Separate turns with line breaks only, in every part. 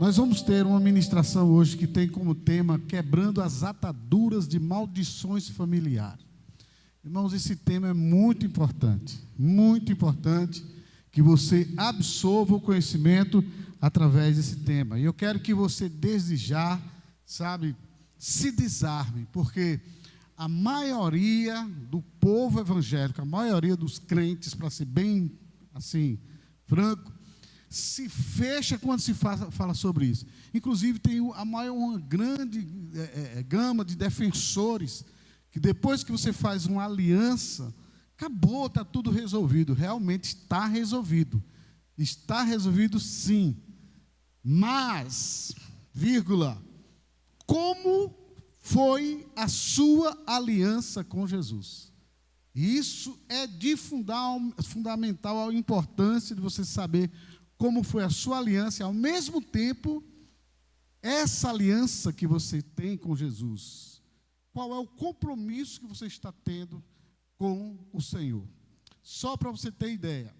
Nós vamos ter uma ministração hoje que tem como tema quebrando as ataduras de maldições familiares. Irmãos, esse tema é muito importante que você absorva o conhecimento através desse tema. E eu quero que você desde já, se desarme, porque a maioria do povo evangélico, a maioria dos crentes, para ser bem assim, franco, se fecha quando se fala sobre isso. Inclusive tem uma grande gama de defensores, que depois que você faz uma aliança, acabou, está tudo resolvido. Realmente está resolvido. Está resolvido sim. Mas, como foi a sua aliança com Jesus? Isso é de fundamental a importância de você saber como foi a sua aliança, e ao mesmo tempo, essa aliança que você tem com Jesus. Qual é o compromisso que você está tendo com o Senhor? Só para você ter ideia,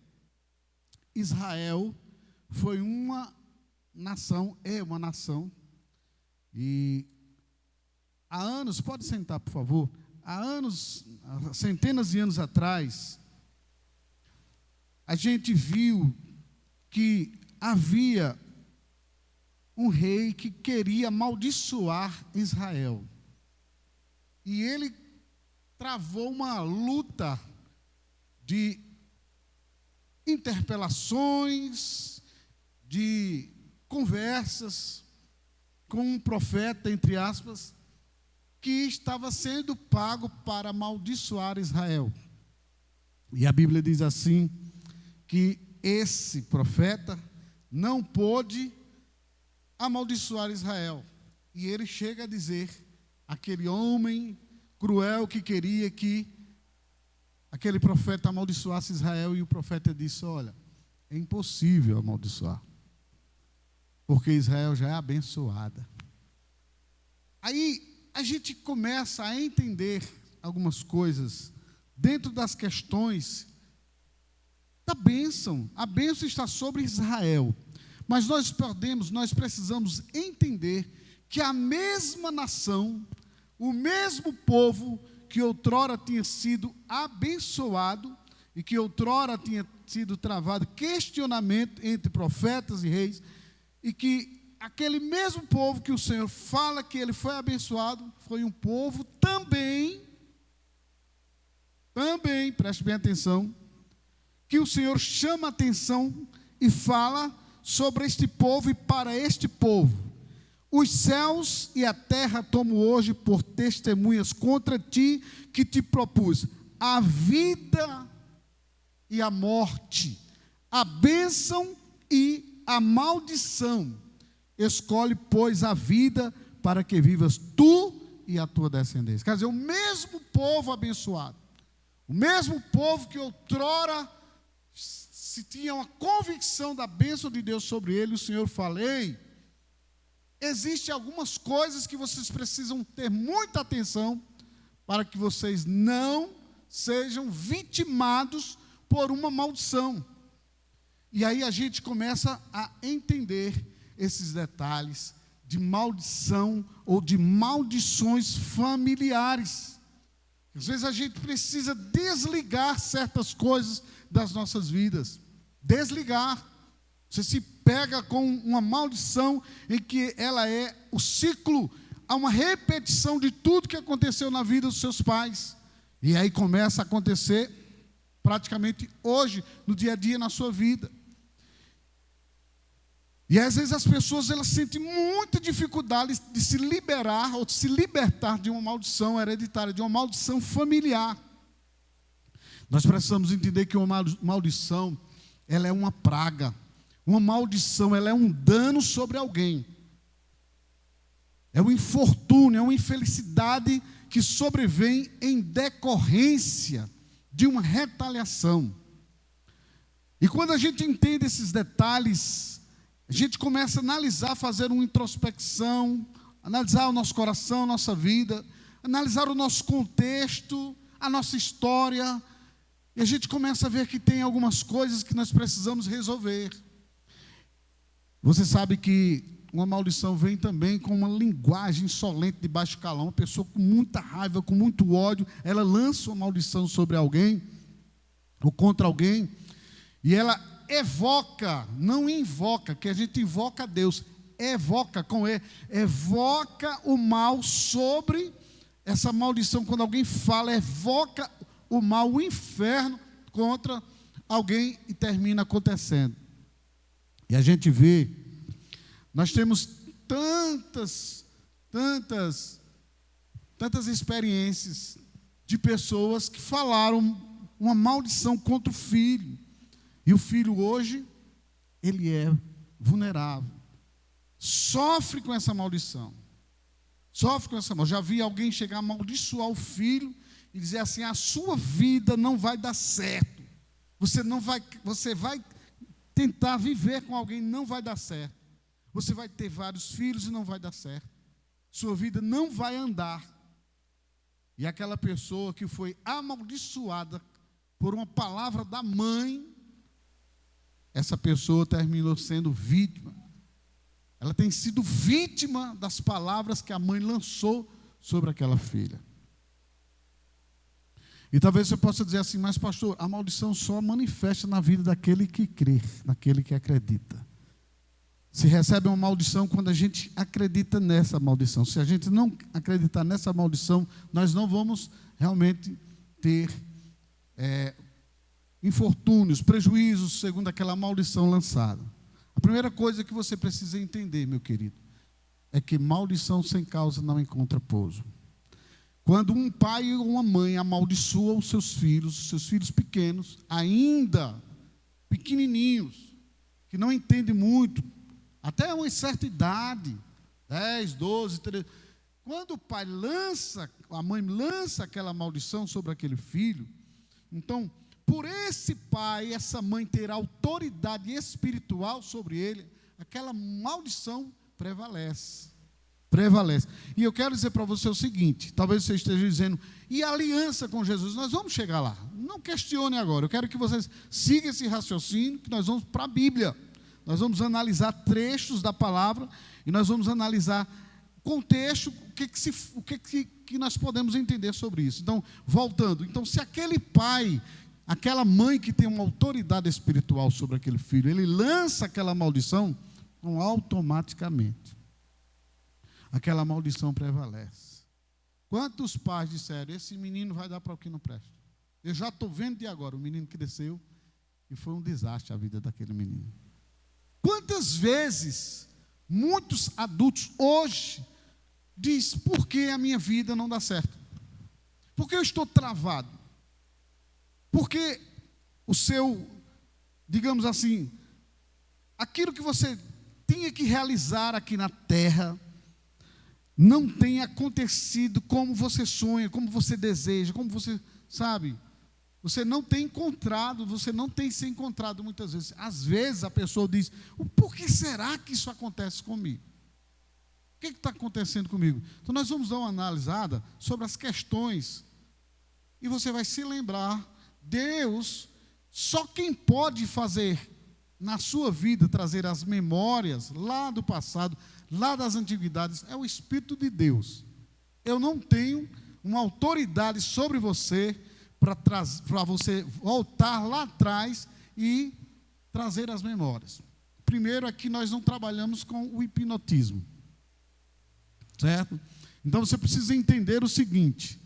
Israel foi uma nação, e há anos, pode sentar por favor, há centenas de anos atrás, a gente viu que havia um rei que queria amaldiçoar Israel. E ele travou uma luta de interpelações, de conversas com um profeta, entre aspas, que estava sendo pago para amaldiçoar Israel. E a Bíblia diz assim, que esse profeta não pôde amaldiçoar Israel. E ele chega a dizer, aquele homem cruel que queria que aquele profeta amaldiçoasse Israel, e o profeta disse, olha, é impossível amaldiçoar, porque Israel já é abençoada. Aí a gente começa a entender algumas coisas dentro das questões da bênção. A bênção está sobre Israel, mas nós precisamos entender que a mesma nação, o mesmo povo que outrora tinha sido abençoado e que outrora tinha sido travado questionamento entre profetas e reis, e que aquele mesmo povo que o Senhor fala que ele foi abençoado, foi um povo também, preste bem atenção, que o Senhor chama a atenção e fala sobre este povo e para este povo. Os céus e a terra tomo hoje por testemunhas contra ti, que te propus a vida e a morte, a bênção e a maldição. Escolhe, pois, a vida para que vivas tu e a tua descendência. Quer dizer, o mesmo povo abençoado, o mesmo povo que outrora se tinha uma convicção da bênção de Deus sobre ele, o Senhor fala, ei, existem algumas coisas que vocês precisam ter muita atenção para que vocês não sejam vitimados por uma maldição. E aí a gente começa a entender esses detalhes de maldição ou de maldições familiares. Às vezes a gente precisa desligar certas coisas das nossas vidas. Desligar. Você se pega com uma maldição em que ela é o ciclo, há uma repetição de tudo que aconteceu na vida dos seus pais. E aí começa a acontecer praticamente hoje, no dia a dia, na sua vida. E às vezes as pessoas elas sentem muita dificuldade de se liberar ou de se libertar de uma maldição hereditária, de uma maldição familiar. Nós precisamos entender que uma maldição, ela é uma praga. Uma maldição, ela é um dano sobre alguém. É um infortúnio, é uma infelicidade que sobrevém em decorrência de uma retaliação. E quando a gente entende esses detalhes, a gente começa a analisar, fazer uma introspecção, analisar o nosso coração, a nossa vida, analisar o nosso contexto, a nossa história, e a gente começa a ver que tem algumas coisas que nós precisamos resolver. Você sabe que uma maldição vem também com uma linguagem insolente de baixo calão. Uma pessoa com muita raiva, com muito ódio, ela lança uma maldição sobre alguém, ou contra alguém, e ela evoca, não invoca, que a gente invoca a Deus, evoca com E, evoca o mal sobre essa maldição. Quando alguém fala, evoca o mal, o inferno contra alguém, e termina acontecendo. E a gente vê, nós temos tantas experiências de pessoas que falaram uma maldição contra o filho, e o filho hoje, ele é vulnerável, sofre com essa maldição, já vi alguém chegar a amaldiçoar o filho, e dizer assim: a sua vida não vai dar certo, você vai tentar viver com alguém, não vai dar certo, você vai ter vários filhos e não vai dar certo, sua vida não vai andar. E aquela pessoa que foi amaldiçoada por uma palavra da mãe, essa pessoa terminou sendo vítima. Ela tem sido vítima das palavras que a mãe lançou sobre aquela filha. E talvez você possa dizer assim: mas pastor, a maldição só manifesta na vida daquele que crê, daquele que acredita. Se recebe uma maldição quando a gente acredita nessa maldição. Se a gente não acreditar nessa maldição, nós não vamos realmente ter infortúnios, prejuízos, segundo aquela maldição lançada. A primeira coisa que você precisa entender, meu querido, é que maldição sem causa não encontra pouso. Quando um pai ou uma mãe amaldiçoa os seus filhos pequenos, ainda pequenininhos, que não entendem muito, até uma certa idade, 10, 12, 13, quando o pai a mãe lança aquela maldição sobre aquele filho, então, por esse pai, essa mãe ter autoridade espiritual sobre ele, aquela maldição prevalece. E eu quero dizer para você o seguinte: talvez você esteja dizendo, e a aliança com Jesus? Nós vamos chegar lá, não questione agora. Eu quero que vocês sigam esse raciocínio, que nós vamos para a Bíblia. Nós vamos analisar trechos da palavra, e nós vamos analisar contexto, o que nós podemos entender sobre isso. Então, voltando, então, se aquele pai, aquela mãe que tem uma autoridade espiritual sobre aquele filho, ele lança aquela maldição, então, automaticamente aquela maldição prevalece. Quantos pais disseram: esse menino vai dar para o que não presta? Eu já estou vendo de agora, o menino cresceu e foi um desastre a vida daquele menino. Quantas vezes muitos adultos hoje dizem: por que a minha vida não dá certo? Por que eu estou travado? Porque o seu, digamos assim, aquilo que você tinha que realizar aqui na terra, não tem acontecido como você sonha, como você deseja, como você sabe. Você não tem encontrado, você não tem se encontrado muitas vezes. Às vezes a pessoa diz: por que será que isso acontece comigo? O que está acontecendo comigo? Então nós vamos dar uma analisada sobre as questões, e você vai se lembrar, Deus, só quem pode fazer na sua vida, trazer as memórias lá do passado, lá das antiguidades, é o Espírito de Deus. Eu não tenho uma autoridade sobre você para você voltar lá atrás e trazer as memórias. Primeiro é que nós não trabalhamos com o hipnotismo, certo? Então você precisa entender o seguinte: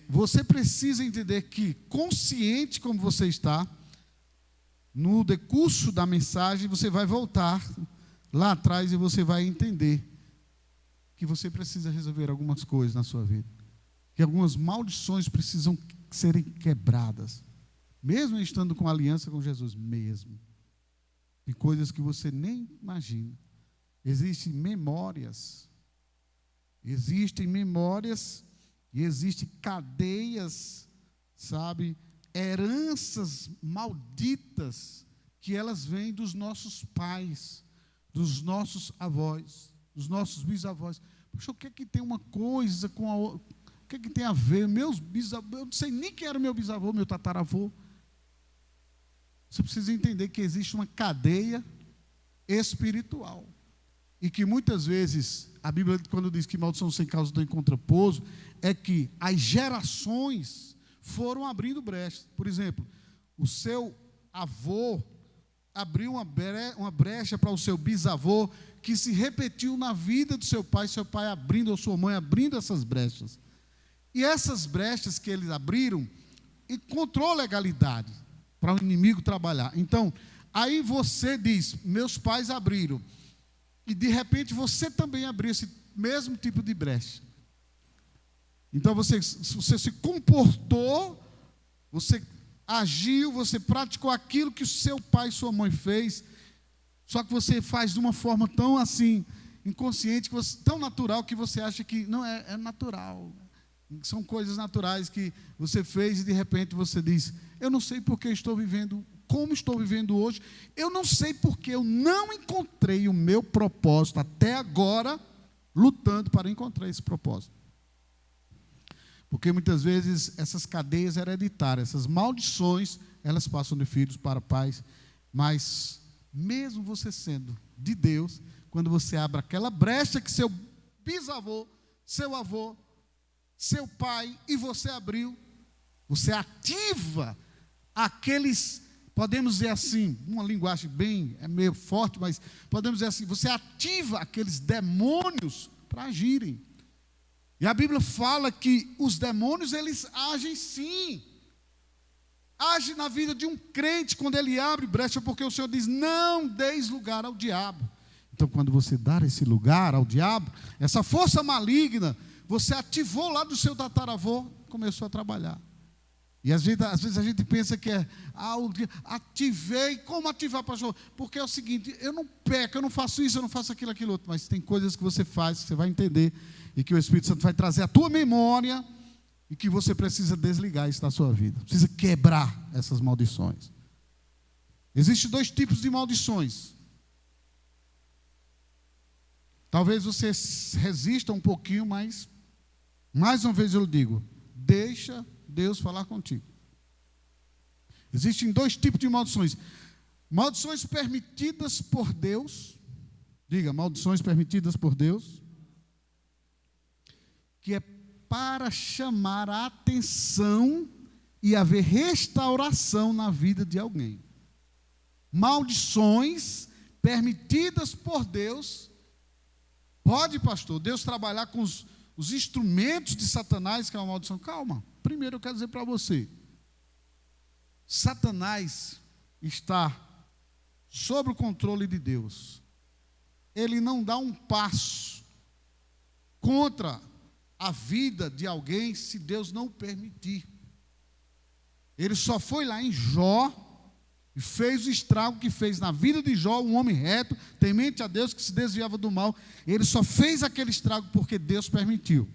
você precisa entender que, consciente como você está, no decurso da mensagem, você vai voltar lá atrás e você vai entender que você precisa resolver algumas coisas na sua vida, que algumas maldições precisam serem quebradas, mesmo estando com aliança com Jesus, mesmo. Tem coisas que você nem imagina. Existem memórias e existem cadeias, sabe, heranças malditas, que elas vêm dos nossos pais, dos nossos avós, dos nossos bisavós. Poxa, o que é que tem uma coisa com a outra? O que é que tem a ver? Meus bisavós, eu não sei nem quem era meu bisavô, meu tataravô. Você precisa entender que existe uma cadeia espiritual. e que muitas vezes, a Bíblia, quando diz que maldição sem causa não encontra pouso, é que as gerações foram abrindo brechas. Por exemplo, o seu avô abriu uma brecha para o seu bisavô, que se repetiu na vida do seu pai abrindo, ou sua mãe abrindo essas brechas. E essas brechas que eles abriram, encontrou legalidade para o inimigo trabalhar. Então, aí você diz, meus pais abriram, e de repente você também abriu esse mesmo tipo de brecha. Então você se comportou, você agiu, você praticou aquilo que o seu pai e sua mãe fez, só que você faz de uma forma tão assim, inconsciente, tão natural, que você acha que não é natural. São coisas naturais que você fez e de repente você diz, eu não sei porque estou vivendo, como estou vivendo hoje, eu não sei porque eu não encontrei o meu propósito até agora, lutando para encontrar esse propósito. Porque muitas vezes essas cadeias hereditárias, essas maldições, elas passam de filhos para pais, mas mesmo você sendo de Deus, quando você abre aquela brecha que seu bisavô, seu avô, seu pai e você abriu, você ativa aqueles, podemos dizer assim, uma linguagem bem, é meio forte, mas podemos dizer assim, você ativa aqueles demônios para agirem. E a Bíblia fala que os demônios, eles agem sim. Age na vida de um crente quando ele abre brecha, porque o Senhor diz, não deis lugar ao diabo. Então, quando você dar esse lugar ao diabo, essa força maligna, você ativou lá do seu tataravô, começou a trabalhar. E às vezes a gente pensa que ativei, como ativar, pastor? Porque é o seguinte, eu não peco, eu não faço isso, eu não faço aquilo outro, mas tem coisas que você faz, que você vai entender, e que o Espírito Santo vai trazer à tua memória, e que você precisa desligar isso da sua vida, precisa quebrar essas maldições. Existem 2 tipos de maldições. Talvez você resista um pouquinho, mas, mais uma vez eu digo, deixa Deus falar contigo. Existem 2 tipos de maldições. Maldições permitidas por Deus. Diga, maldições permitidas por Deus. Que é para chamar a atenção e haver restauração na vida de alguém. Maldições permitidas por Deus. Pode, pastor, Deus trabalhar com os instrumentos de Satanás, que é uma maldição? Calma. Primeiro eu quero dizer para você, Satanás está sob o controle de Deus. Ele não dá um passo contra a vida de alguém se Deus não permitir. Ele só foi lá em Jó e fez o estrago que fez na vida de Jó, um homem reto, temente a Deus, que se desviava do mal. Ele só fez aquele estrago porque Deus permitiu.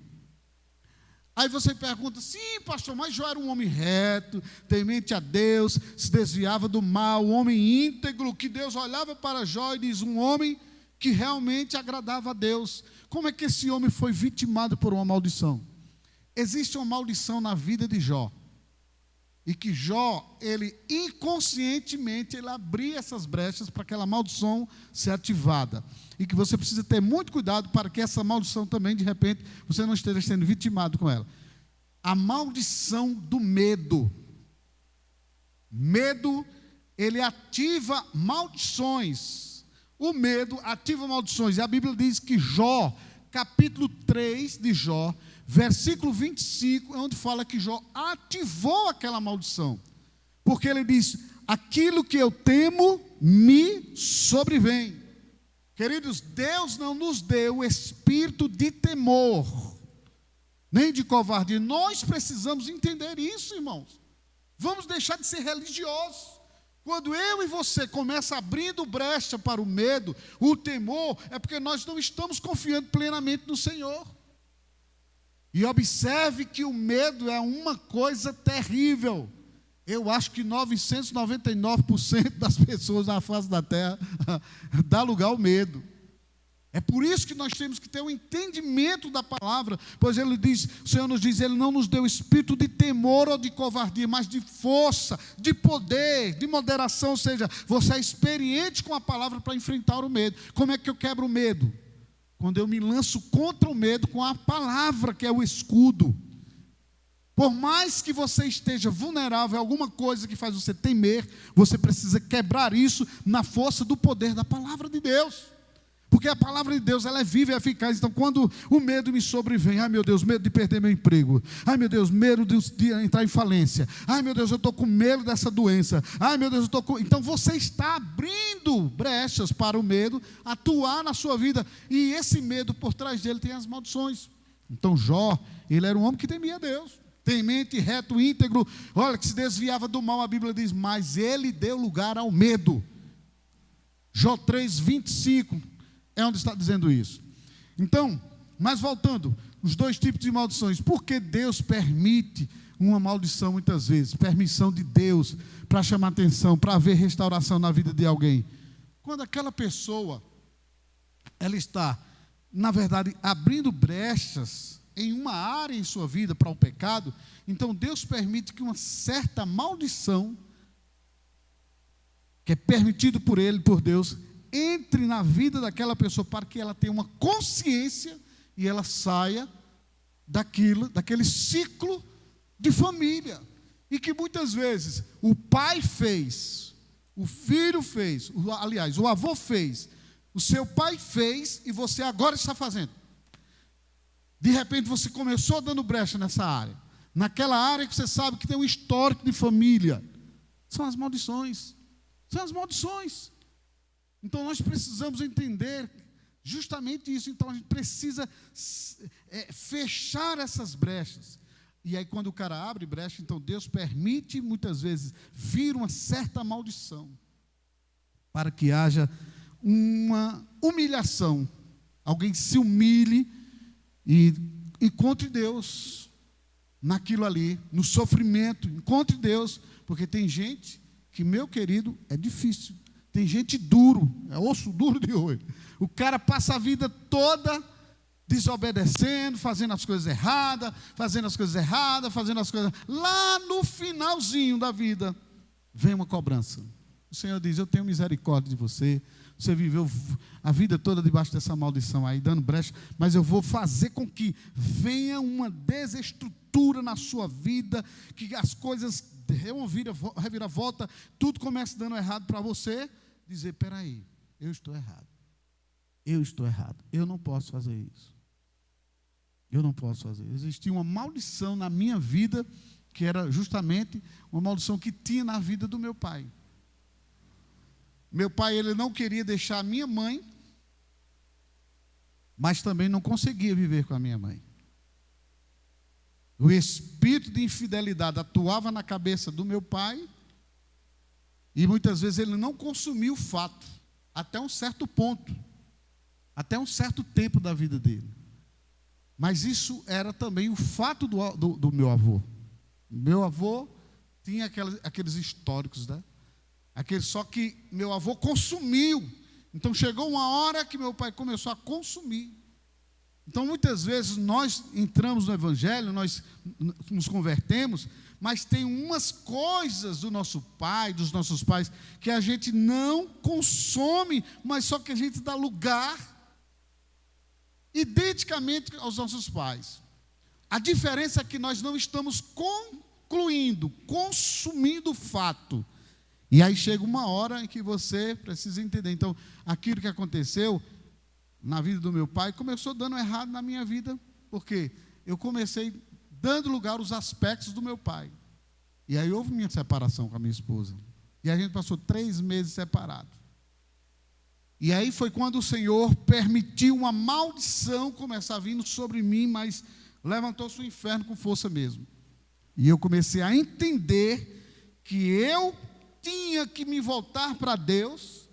Aí você pergunta, sim, pastor, mas Jó era um homem reto, temente a Deus, se desviava do mal, um homem íntegro, que Deus olhava para Jó e diz, um homem que realmente agradava a Deus. Como é que esse homem foi vitimado por uma maldição? Existe uma maldição na vida de Jó. E que Jó, ele inconscientemente, ele abria essas brechas para aquela maldição ser ativada. E que você precisa ter muito cuidado para que essa maldição também, de repente, você não esteja sendo vitimado com ela. A maldição do medo. Medo, ele ativa maldições. O medo ativa maldições. E a Bíblia diz que Jó, capítulo 3 de Jó, versículo 25, é onde fala que Jó ativou aquela maldição. Porque ele diz, aquilo que eu temo me sobrevém. Queridos, Deus não nos deu o espírito de temor, nem de covardia. Nós precisamos entender isso, irmãos. Vamos deixar de ser religiosos. Quando eu e você começa abrindo brecha para o medo, o temor, é porque nós não estamos confiando plenamente no Senhor. E observe que o medo é uma coisa terrível. Eu acho que 999% das pessoas na face da terra dá lugar ao medo. É por isso que nós temos que ter um entendimento da palavra, pois o Senhor nos diz, Ele não nos deu espírito de temor ou de covardia, mas de força, de poder, de moderação, ou seja, você é experiente com a palavra para enfrentar o medo. Como é que eu quebro o medo? Quando eu me lanço contra o medo com a palavra, que é o escudo. Por mais que você esteja vulnerável a alguma coisa que faz você temer, você precisa quebrar isso na força do poder da palavra de Deus. Porque a palavra de Deus, ela é viva e eficaz. Então, quando o medo me sobrevém, ai meu Deus, medo de perder meu emprego, ai meu Deus, medo de entrar em falência, ai meu Deus, eu estou com medo dessa doença, ai meu Deus, eu estou com... Então, você está abrindo brechas para o medo atuar na sua vida. E esse medo, por trás dele, tem as maldições. Então, Jó, ele era um homem que temia a Deus. Temente, reto, íntegro, olha, que se desviava do mal, a Bíblia diz, mas ele deu lugar ao medo. Jó 3:25 é onde está dizendo isso. Então, mas voltando, os dois tipos de maldições. Por que Deus permite uma maldição muitas vezes? Permissão de Deus para chamar atenção, para haver restauração na vida de alguém. Quando aquela pessoa, ela está, na verdade, abrindo brechas em uma área em sua vida para o pecado, então Deus permite que uma certa maldição, que é permitido por Ele, por Deus, entre na vida daquela pessoa para que ela tenha uma consciência e ela saia daquele ciclo de família. E que muitas vezes o pai fez, o filho fez, aliás, o avô fez, o seu pai fez e você agora está fazendo. De repente você começou dando brecha nessa área. Naquela área que você sabe que tem um histórico de família. São as maldições. São as maldições. Então nós precisamos entender justamente isso. Então a gente precisa fechar essas brechas. E aí quando o cara abre brecha, então Deus permite muitas vezes vir uma certa maldição. Para que haja uma humilhação. Alguém se humilhe e encontre Deus naquilo ali, no sofrimento. Encontre Deus, porque tem gente que, meu querido, é difícil. Tem gente duro, é osso duro de roer. O cara passa a vida toda desobedecendo, fazendo as coisas erradas, fazendo as coisas. Lá no finalzinho da vida, vem uma cobrança. O Senhor diz, eu tenho misericórdia de você. Você viveu a vida toda debaixo dessa maldição aí, dando brecha, mas eu vou fazer com que venha uma desestrutura na sua vida, que as coisas dêem uma reviravolta, tudo começa dando errado para você, dizer, peraí, eu estou errado, eu não posso fazer isso, existia uma maldição na minha vida, que era justamente uma maldição que tinha na vida do meu pai. Meu pai, ele não queria deixar a minha mãe, mas também não conseguia viver com a minha mãe. O espírito de infidelidade atuava na cabeça do meu pai, e muitas vezes ele não consumia o fato, até um certo ponto, até um certo tempo da vida dele. Mas isso era também o fato do meu avô. Meu avô tinha aqueles históricos, né? Só que meu avô consumiu. Então chegou uma hora que meu pai começou a consumir. Então muitas vezes nós entramos no Evangelho, nós nos convertemos, mas tem umas coisas do nosso pai, dos nossos pais, que a gente não consome, mas só que a gente dá lugar identicamente aos nossos pais. A diferença é que nós não estamos consumindo o fato. E aí chega uma hora em que você precisa entender. Então, aquilo que aconteceu na vida do meu pai começou dando errado na minha vida, porque eu comecei dando lugar aos aspectos do meu pai. E aí houve minha separação com a minha esposa. E a gente passou 3 meses separados. E aí foi quando o Senhor permitiu uma maldição começar vindo sobre mim, mas levantou-se o inferno com força mesmo. E eu comecei a entender que eu tinha que me voltar para Deus,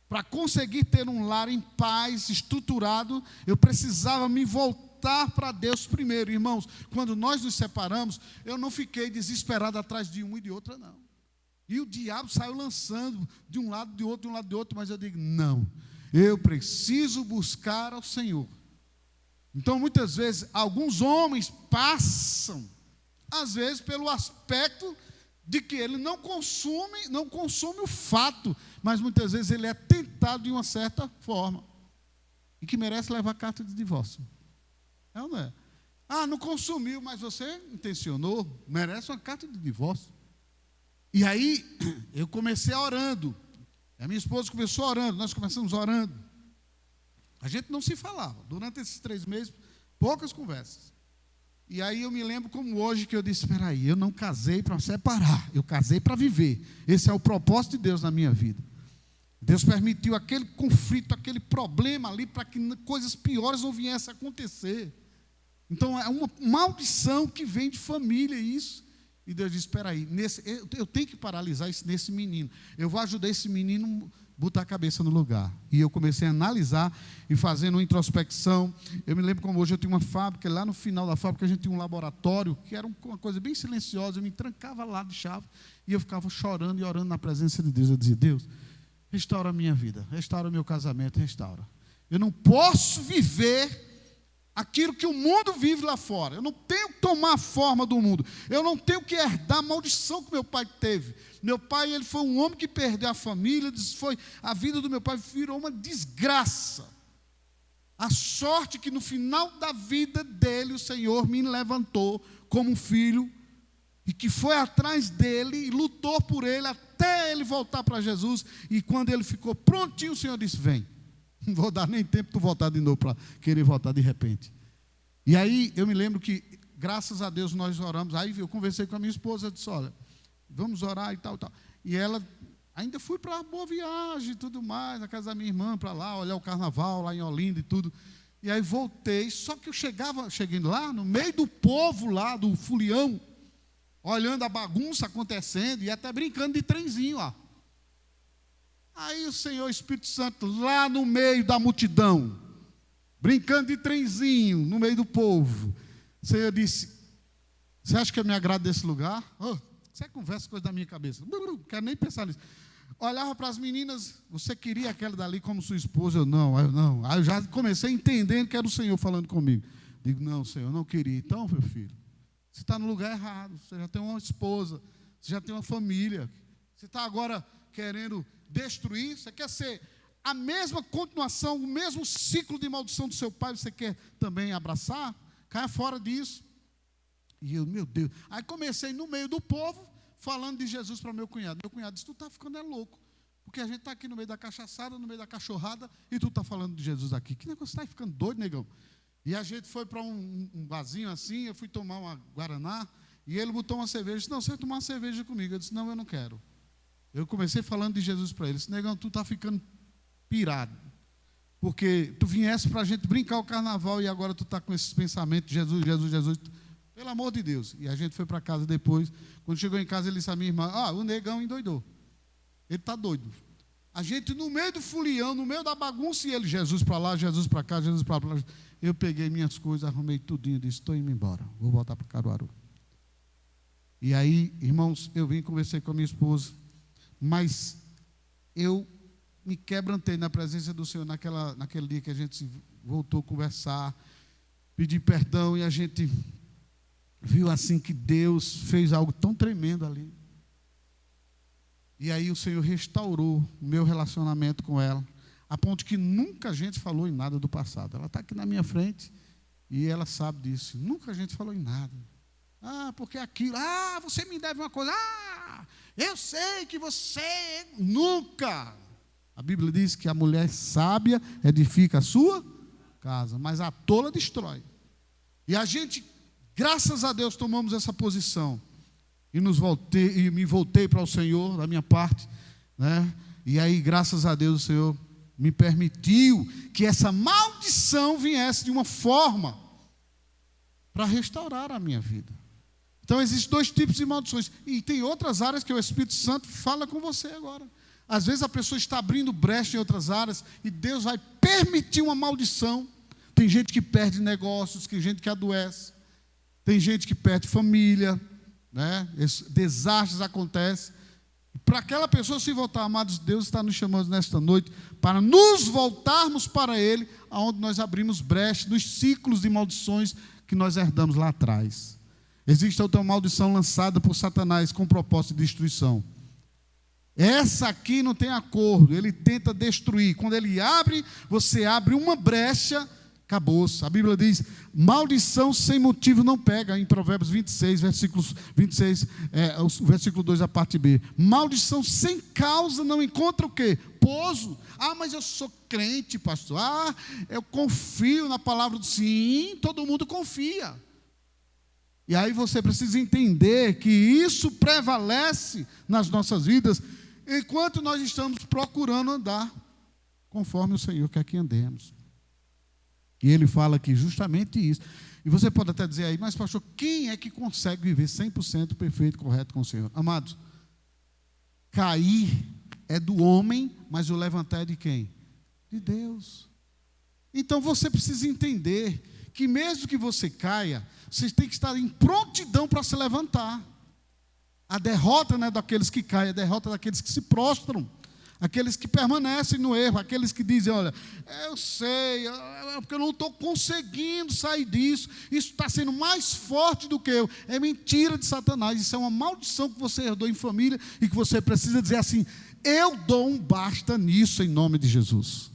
para conseguir ter um lar em paz, estruturado, eu precisava me voltar para Deus primeiro. Irmãos, quando nós nos separamos, eu não fiquei desesperado atrás de uma e de outra, não. E o diabo saiu lançando de um lado, de outro, mas eu digo, não, Eu preciso buscar ao Senhor. Então, muitas vezes, alguns homens passam, às vezes, pelo aspecto de que ele não consome o fato, mas muitas vezes ele é tentado de uma certa forma, e que merece levar carta de divórcio. É ou não é? Ah, não consumiu, mas você intencionou, merece uma carta de divórcio. E aí, eu comecei orando, a minha esposa começou orando, nós começamos orando. A gente não se falava, durante esses 3 meses, poucas conversas. E aí eu me lembro como hoje que eu disse, espera aí, eu não casei para separar, eu casei para viver. Esse é o propósito de Deus na minha vida. Deus permitiu aquele conflito, aquele problema ali, para que coisas piores não viessem a acontecer. Então é uma maldição que vem de família isso. E Deus disse, espera aí, eu tenho que paralisar isso nesse menino. Eu vou ajudar esse menino a botar a cabeça no lugar. E eu comecei a analisar e fazendo uma introspecção. Eu me lembro como hoje eu tinha uma fábrica, lá no final da fábrica a gente tinha um laboratório, que era uma coisa bem silenciosa. Eu me trancava lá de chave e eu ficava chorando e orando na presença de Deus. Eu dizia, Deus, restaura a minha vida, restaura o meu casamento, restaura. Eu não posso viver aquilo que o mundo vive lá fora. Eu não tenho que tomar a forma do mundo. Eu não tenho que herdar a maldição que meu pai teve. Meu pai, ele foi um homem que perdeu a família, a vida do meu pai virou uma desgraça. A sorte que no final da vida dele, o Senhor me levantou como um filho, e que foi atrás dele, e lutou por ele, até ele voltar para Jesus, e quando ele ficou prontinho, o Senhor disse, vem. Não vou dar nem tempo para tu voltar de novo, para querer voltar de repente. E aí, eu me lembro que, graças a Deus, nós oramos. Aí eu conversei com a minha esposa, disse, olha, vamos orar e tal, tal. E ela, ainda fui para Boa Viagem e tudo mais, na casa da minha irmã, para lá, olhar o carnaval, lá em Olinda e tudo. E aí voltei, só que eu cheguei lá, no meio do povo lá, do fulião, olhando a bagunça acontecendo e até brincando de trenzinho lá. Aí o Senhor Espírito Santo, lá no meio da multidão, brincando de trenzinho, no meio do povo, o Senhor disse, você acha que eu me agrado desse lugar? Oh, você conversa coisa da minha cabeça, não quero nem pensar nisso. Olhava para as meninas, você queria aquela dali como sua esposa? Eu não. Aí eu já comecei entendendo que era o Senhor falando comigo. Digo, não, Senhor, eu não queria. Então, meu filho, você está no lugar errado, você já tem uma esposa, você já tem uma família, você está agora querendo destruir, você quer ser a mesma continuação, o mesmo ciclo de maldição do seu pai, você quer também abraçar? Caia fora disso. E eu, meu Deus, aí comecei no meio do povo, falando de Jesus para meu cunhado. Meu cunhado disse, tu está ficando louco, porque a gente está aqui no meio da cachaçada, no meio da cachorrada, e tu está falando de Jesus aqui. Que negócio, você está ficando doido, negão? E a gente foi para um barzinho assim, eu fui tomar uma Guaraná, e ele botou uma cerveja, disse, não, você vai tomar uma cerveja comigo. Eu disse, não, eu não quero. Eu comecei falando de Jesus para ele. Disse, negão, tu está ficando pirado. Porque tu viesse para a gente brincar o carnaval e agora tu está com esses pensamentos, Jesus, Jesus, Jesus. Pelo amor de Deus. E a gente foi para casa depois. Quando chegou em casa, ele disse à minha irmã, o negão endoidou. Ele está doido. A gente no meio do fulião, no meio da bagunça, e ele, Jesus para lá, Jesus para cá, Jesus para lá. Eu peguei minhas coisas, arrumei tudinho, disse, estou indo embora, vou voltar para Caruaru. E aí, irmãos, eu vim e conversei com a minha esposa. Mas eu me quebrantei na presença do Senhor naquele dia que a gente voltou a conversar, pedir perdão, e a gente viu assim que Deus fez algo tão tremendo ali. E aí o Senhor restaurou o meu relacionamento com ela, a ponto que nunca a gente falou em nada do passado. Ela está aqui na minha frente e ela sabe disso. Nunca a gente falou em nada. Porque aquilo, você me deve uma coisa, eu sei que você nunca. A Bíblia diz que a mulher sábia edifica a sua casa, mas a tola destrói. E a gente, graças a Deus, tomamos essa posição. E me voltei para o Senhor, da minha parte, né? E aí, graças a Deus, o Senhor me permitiu que essa maldição viesse de uma forma para restaurar a minha vida. Então, existem 2 tipos de maldições. E tem outras áreas que o Espírito Santo fala com você agora. Às vezes a pessoa está abrindo brecha em outras áreas e Deus vai permitir uma maldição. Tem gente que perde negócios, tem gente que adoece, tem gente que perde família, né? Esses desastres acontecem. para aquela pessoa se voltar. Amados, Deus está nos chamando nesta noite para nos voltarmos para Ele, aonde nós abrimos brecha nos ciclos de maldições que nós herdamos lá atrás. Existe outra maldição lançada por Satanás com propósito de destruição. Essa aqui não tem acordo, ele tenta destruir. Quando ele abre, você abre uma brecha, acabou-se. A Bíblia diz, maldição sem motivo não pega, em Provérbios 26, versículos 26, o versículo 2, a parte B. Maldição sem causa não encontra o quê? Pouso. Mas eu sou crente, pastor. Eu confio na palavra do sim, todo mundo confia. E aí você precisa entender que isso prevalece nas nossas vidas, enquanto nós estamos procurando andar conforme o Senhor quer que andemos. E ele fala aqui justamente isso. E você pode até dizer aí, mas pastor, quem é que consegue viver 100% perfeito, correto com o Senhor? Amados, cair é do homem, mas o levantar é de quem? De Deus. Então você precisa entender que mesmo que você caia, você tem que estar em prontidão para se levantar. A derrota não é daqueles que caem, a derrota é daqueles que se prostram, aqueles que permanecem no erro, aqueles que dizem, olha, eu sei, porque eu não estou conseguindo sair disso, isso está sendo mais forte do que eu. É mentira de Satanás, isso é uma maldição que você herdou em família e que você precisa dizer assim, eu dou um basta nisso em nome de Jesus.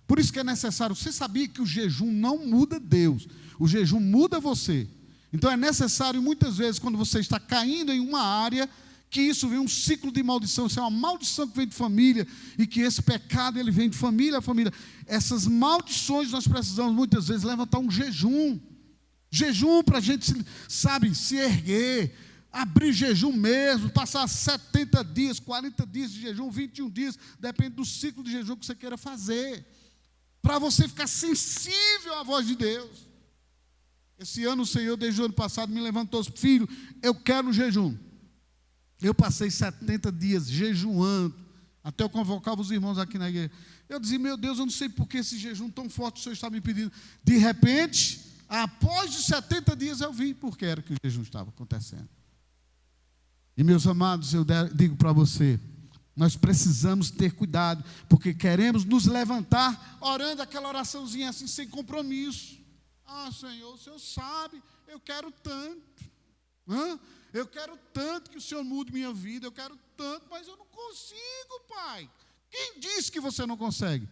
Por isso que é necessário, você sabia que o jejum não muda Deus, o jejum muda você. Então é necessário muitas vezes, quando você está caindo em uma área, que isso vem um ciclo de maldição, isso é uma maldição que vem de família, e que esse pecado ele vem de família a família. Essas maldições nós precisamos muitas vezes levantar um jejum para a gente, se erguer, abrir jejum mesmo, passar 70 dias, 40 dias de jejum, 21 dias, depende do ciclo de jejum que você queira fazer, para você ficar sensível à voz de Deus. Esse ano o Senhor, desde o ano passado, me levantou, filho, eu quero jejum. Eu passei 70 dias jejuando, até eu convocava os irmãos aqui na igreja. Eu dizia, meu Deus, eu não sei por que esse jejum tão forte o Senhor está me pedindo. De repente, após os 70 dias eu vi porque era que o jejum estava acontecendo. E meus amados, eu digo para você, nós precisamos ter cuidado, porque queremos nos levantar orando aquela oraçãozinha assim, sem compromisso. Senhor, o Senhor sabe, eu quero tanto. Eu quero tanto que o Senhor mude minha vida, eu quero tanto, mas eu não consigo, Pai. Quem disse que você não consegue?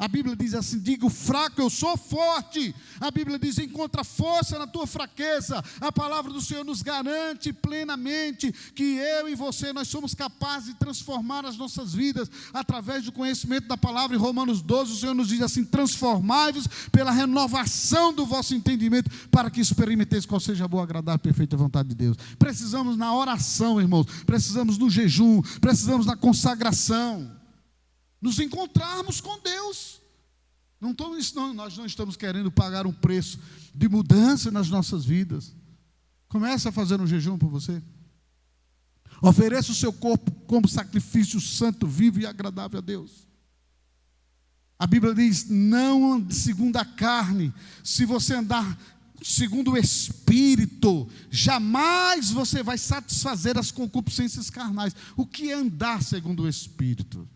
A Bíblia diz assim, diga o fraco, eu sou forte. A Bíblia diz, encontra força na tua fraqueza. A palavra do Senhor nos garante plenamente que eu e você, nós somos capazes de transformar as nossas vidas através do conhecimento da palavra. Em Romanos 12, o Senhor nos diz assim, transformai-vos pela renovação do vosso entendimento, para que experimenteis qual seja a boa, agradável e perfeita vontade de Deus. Precisamos na oração, irmãos, precisamos no jejum, precisamos na consagração, nos encontrarmos com Deus. Nós não estamos querendo pagar um preço de mudança nas nossas vidas. Comece a fazer um jejum por você. Ofereça o seu corpo como sacrifício santo, vivo e agradável a Deus. A Bíblia diz, não ande segundo a carne. Se você andar segundo o Espírito, jamais você vai satisfazer as concupiscências carnais. O que é andar segundo o Espírito?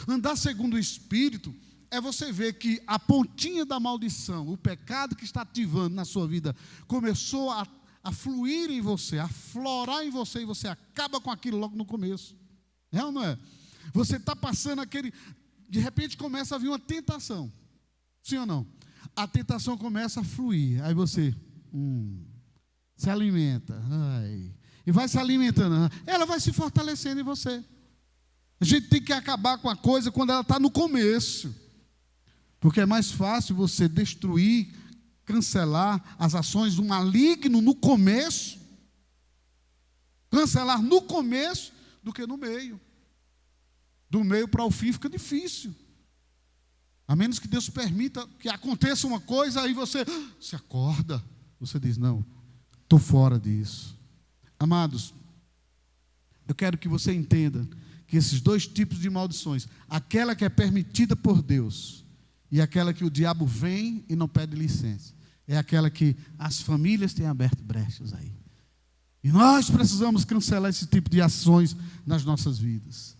Andar segundo o Espírito é você ver que a pontinha da maldição, o pecado que está ativando na sua vida, começou a fluir em você, a florar em você, e você acaba com aquilo logo no começo. É ou não é? Você está passando de repente começa a vir uma tentação. Sim ou não? A tentação começa a fluir, aí você se alimenta, e vai se alimentando, ela vai se fortalecendo em você. A gente tem que acabar com a coisa quando ela está no começo, porque é mais fácil você destruir, cancelar as ações do maligno no começo, cancelar no começo do que no meio. Do meio para o fim fica difícil, a menos que Deus permita que aconteça uma coisa, aí você se acorda, você diz, não, estou fora disso. Amados, eu quero que você entenda que esses dois tipos de maldições, aquela que é permitida por Deus e aquela que o diabo vem e não pede licença, é aquela que as famílias têm aberto brechas aí. E nós precisamos cancelar esse tipo de ações nas nossas vidas.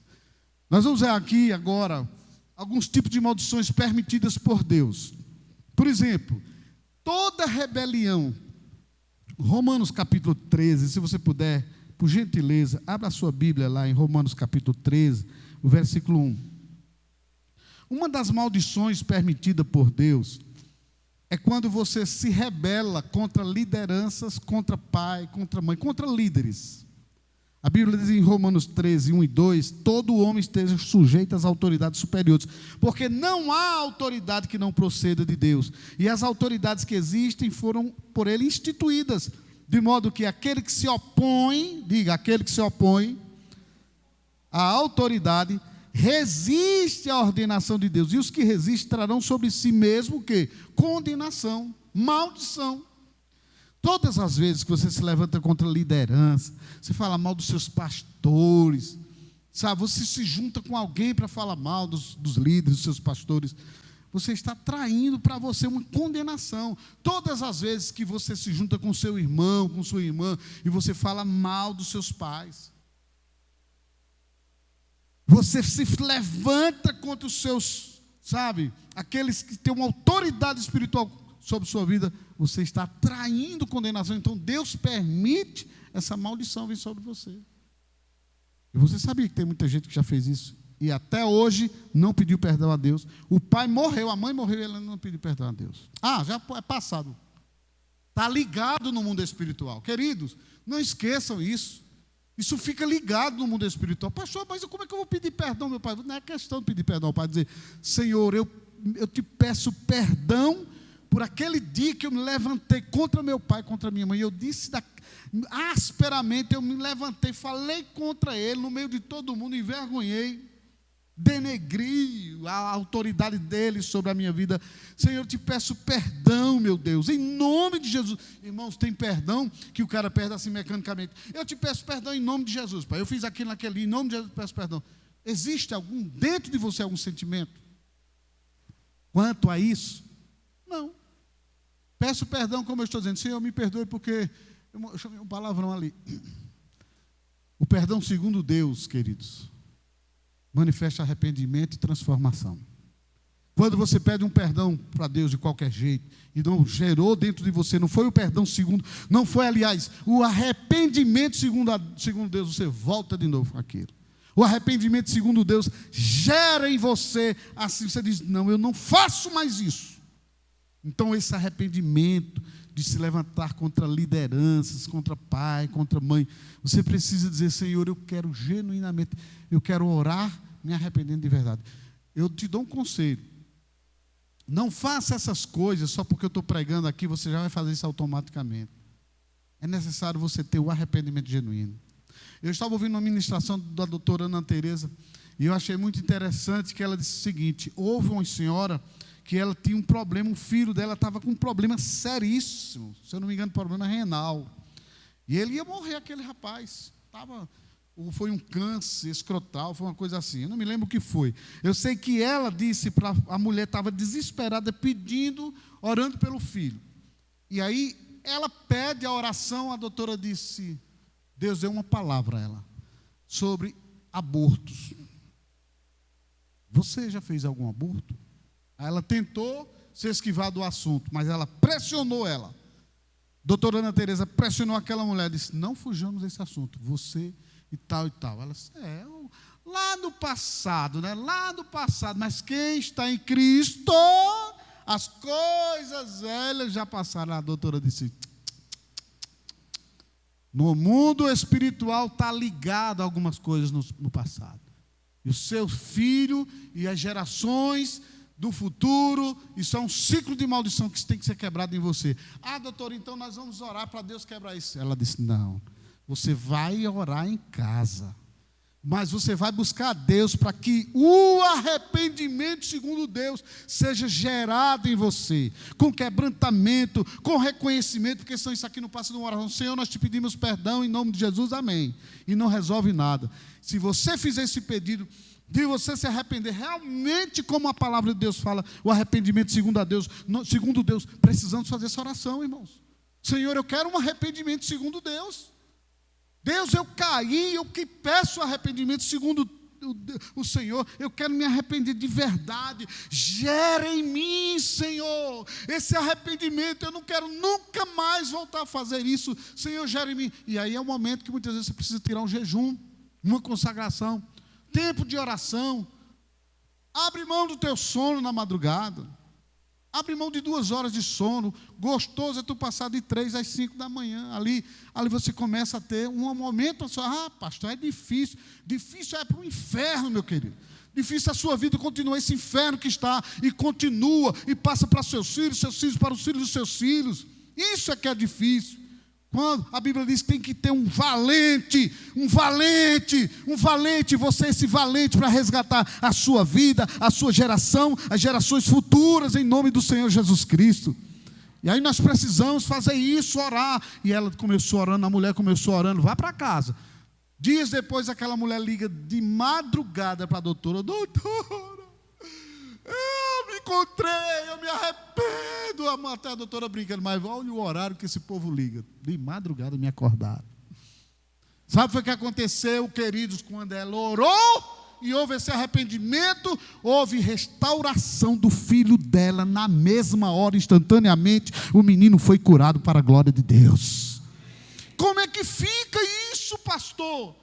Nós vamos ver aqui agora alguns tipos de maldições permitidas por Deus. Por exemplo, toda rebelião. Romanos capítulo 13, se você puder, por gentileza, abra a sua Bíblia lá em Romanos capítulo 13, o versículo 1. Uma das maldições permitidas por Deus é quando você se rebela contra lideranças, contra pai, contra mãe, contra líderes. A Bíblia diz em Romanos 13, 1 e 2, todo homem esteja sujeito às autoridades superiores, porque não há autoridade que não proceda de Deus, e as autoridades que existem foram por ele instituídas, de modo que aquele que se opõe, diga, aquele que se opõe à autoridade, resiste à ordenação de Deus, e os que resistem trarão sobre si mesmo o quê? Condenação, maldição. Todas as vezes que você se levanta contra a liderança, você fala mal dos seus pastores, sabe? Você se junta com alguém para falar mal dos líderes, dos seus pastores, você está traindo para você uma condenação. Todas as vezes que você se junta com seu irmão, com sua irmã, e você fala mal dos seus pais, você se levanta contra os seus, sabe? Aqueles que têm uma autoridade espiritual sobre sua vida, você está traindo condenação. Então Deus permite essa maldição vir sobre você. E você sabia que tem muita gente que já fez isso e até hoje não pediu perdão a Deus. O pai morreu, a mãe morreu e ela não pediu perdão a Deus. Já é passado. Está ligado no mundo espiritual. Queridos, não esqueçam isso. Isso fica ligado no mundo espiritual. Pastor, mas como é que eu vou pedir perdão, meu pai? Não é questão de pedir perdão ao pai, dizer, Senhor, eu te peço perdão por aquele dia que eu me levantei contra meu pai, contra minha mãe. Eu disse asperamente, eu me levantei, falei contra ele, no meio de todo mundo, envergonhei, denegri a autoridade dele sobre a minha vida. Senhor, eu te peço perdão, meu Deus, em nome de Jesus. Irmãos, tem perdão que o cara perde assim mecanicamente. Eu te peço perdão em nome de Jesus, pai. Eu fiz aquilo naquele dia, em nome de Jesus, eu te peço perdão. Existe dentro de você algum sentimento quanto a isso? Não. Peço perdão, como eu estou dizendo, Senhor, me perdoe porque eu chamei um palavrão ali. O perdão segundo Deus, queridos, manifesta arrependimento e transformação. Quando você pede um perdão para Deus de qualquer jeito, e não gerou dentro de você, não foi o perdão segundo, não foi, aliás, o arrependimento segundo Deus, você volta de novo com aquilo. O arrependimento segundo Deus gera em você, assim você diz, não, eu não faço mais isso. Então esse arrependimento de se levantar contra lideranças, contra pai, contra mãe, você precisa dizer, Senhor, eu quero genuinamente, eu quero orar me arrependendo de verdade. Eu te dou um conselho, não faça essas coisas só porque eu estou pregando aqui, você já vai fazer isso automaticamente. É necessário você ter o arrependimento genuíno. Eu estava ouvindo uma ministração da doutora Ana Teresa, e eu achei muito interessante que ela disse o seguinte, houve uma senhora que ela tinha um problema, um filho dela estava com um problema seríssimo, se eu não me engano, problema renal. E ele ia morrer, aquele rapaz. Foi um câncer escrotal, foi uma coisa assim, eu não me lembro o que foi. Eu sei que ela disse para a mulher, estava desesperada, pedindo, orando pelo filho. E aí, ela pede a oração, a doutora disse, Deus deu uma palavra a ela, sobre abortos. Você já fez algum aborto? Aí ela tentou se esquivar do assunto, mas ela pressionou ela. Doutora Ana Teresa pressionou aquela mulher, disse, não fujamos desse assunto, você e tal e tal. Ela disse, lá no passado, né? Lá no passado, mas quem está em Cristo, as coisas velhas já passaram. A doutora disse, no mundo espiritual está ligado a algumas coisas no passado. E o seu filho e as gerações do futuro, isso é um ciclo de maldição que tem que ser quebrado em você. Doutora, então nós vamos orar para Deus quebrar isso. Ela disse, não, você vai orar em casa, mas você vai buscar a Deus para que o arrependimento segundo Deus seja gerado em você, com quebrantamento, com reconhecimento, porque senão isso aqui não passa de uma oração. Senhor, nós te pedimos perdão em nome de Jesus, amém. E não resolve nada. Se você fizer esse pedido, de você se arrepender realmente, como a palavra de Deus fala, o arrependimento segundo Deus, precisamos fazer essa oração, irmãos. Senhor, eu quero um arrependimento segundo Deus. Deus, eu caí, eu que peço arrependimento segundo o Senhor, eu quero me arrepender de verdade. Gera em mim, Senhor, esse arrependimento. Eu não quero nunca mais voltar a fazer isso. Senhor, gera em mim. E aí é o momento que muitas vezes você precisa tirar um jejum, uma consagração, tempo de oração. Abre mão do teu sono na madrugada. Abre mão de 2 horas de sono. Gostoso é tu passar de 3 às 5 da manhã. Ali você começa a ter um momento só. Ah, pastor, é difícil. Difícil é para o inferno, meu querido. Difícil a sua vida continuar esse inferno que está. E continua. E passa para seus filhos para os filhos dos seus filhos. Isso é que é difícil. Quando a Bíblia diz que tem que ter um valente, você é esse valente para resgatar a sua vida, a sua geração, as gerações futuras, em nome do Senhor Jesus Cristo. E aí nós precisamos fazer isso, orar. E ela começou orando, a mulher começou orando, vá para casa. Dias depois aquela mulher liga de madrugada para a doutora: doutora, eu me encontrei, eu me arrependo. Até a doutora brincando, mas olha o horário que esse povo liga. De madrugada me acordaram. Sabe o que foi que aconteceu, queridos, quando ela orou e houve esse arrependimento? Houve restauração do filho dela na mesma hora, instantaneamente. O menino foi curado para a glória de Deus. Como é que fica isso, pastor?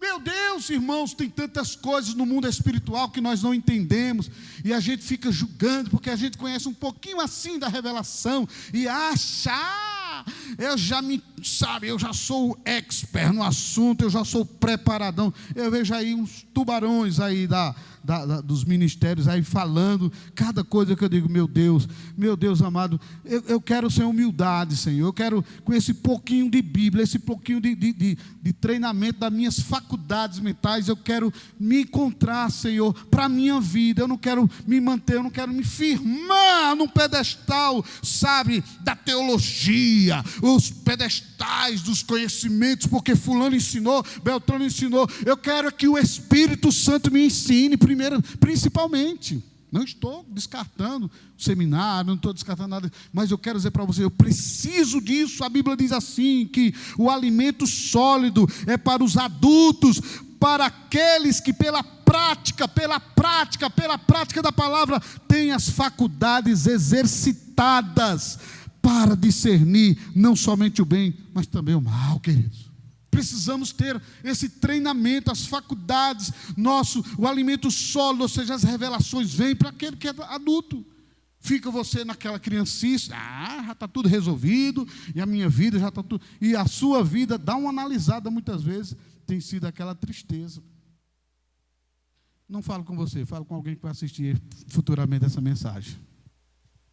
Meu Deus, irmãos, tem tantas coisas no mundo espiritual que nós não entendemos, e a gente fica julgando, porque a gente conhece um pouquinho assim da revelação, e acha, eu já sou expert no assunto, eu já sou preparadão. Eu vejo aí uns tubarões aí dos ministérios aí falando, cada coisa que eu digo, meu Deus amado, eu quero ser humildade, Senhor, eu quero com esse pouquinho de Bíblia, esse pouquinho de treinamento das minhas faculdades mentais, eu quero me encontrar, Senhor, para a minha vida. Eu não quero me manter, eu não quero me firmar num pedestal, sabe, da teologia, os pedestais dos conhecimentos, porque fulano ensinou, Beltrano ensinou. Eu quero que o Espírito Santo me ensine principalmente. Não estou descartando o seminário, não estou descartando nada, mas eu quero dizer para você, eu preciso disso. A Bíblia diz assim, que o alimento sólido é para os adultos, para aqueles que pela prática da palavra têm as faculdades exercitadas para discernir não somente o bem, mas também o mal, queridos. Precisamos ter esse treinamento, as faculdades, o alimento sólido, ou seja, as revelações vêm para aquele que é adulto. Fica você naquela criancice, já está tudo resolvido, e a minha vida já está tudo. E a sua vida, dá uma analisada muitas vezes, tem sido aquela tristeza. Não falo com você, falo com alguém que vai assistir futuramente essa mensagem.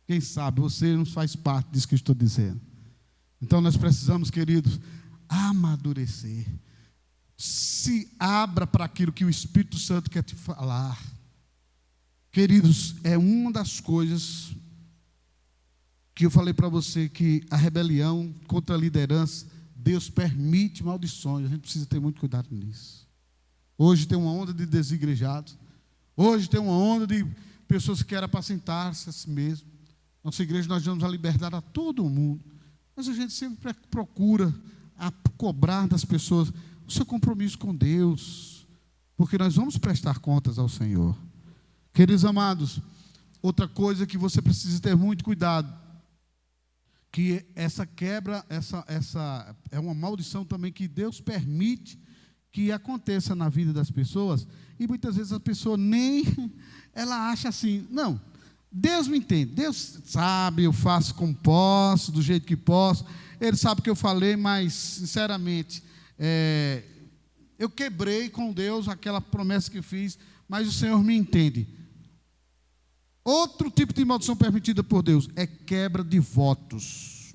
Quem sabe você não faz parte disso que eu estou dizendo. Então nós precisamos, queridos, amadurecer. Se abra para aquilo que o Espírito Santo quer te falar. Queridos, é uma das coisas que eu falei para você, que a rebelião contra a liderança, Deus permite maldições. A gente precisa ter muito cuidado nisso. Hoje tem uma onda de desigrejados. Hoje tem uma onda de pessoas que querem apacentar-se a si mesmo. Nossa igreja, nós damos a liberdade a todo mundo. Mas a gente sempre procura cobrar das pessoas o seu compromisso com Deus, porque nós vamos prestar contas ao Senhor. Queridos amados, outra coisa que você precisa ter muito cuidado, que essa quebra, essa é uma maldição também que Deus permite que aconteça na vida das pessoas, e muitas vezes a pessoa ela acha assim, não, Deus me entende, Deus sabe, eu faço como posso, do jeito que posso, Ele sabe o que eu falei, mas, sinceramente, eu quebrei com Deus aquela promessa que eu fiz, mas o Senhor me entende. Outro tipo de maldição permitida por Deus é quebra de votos.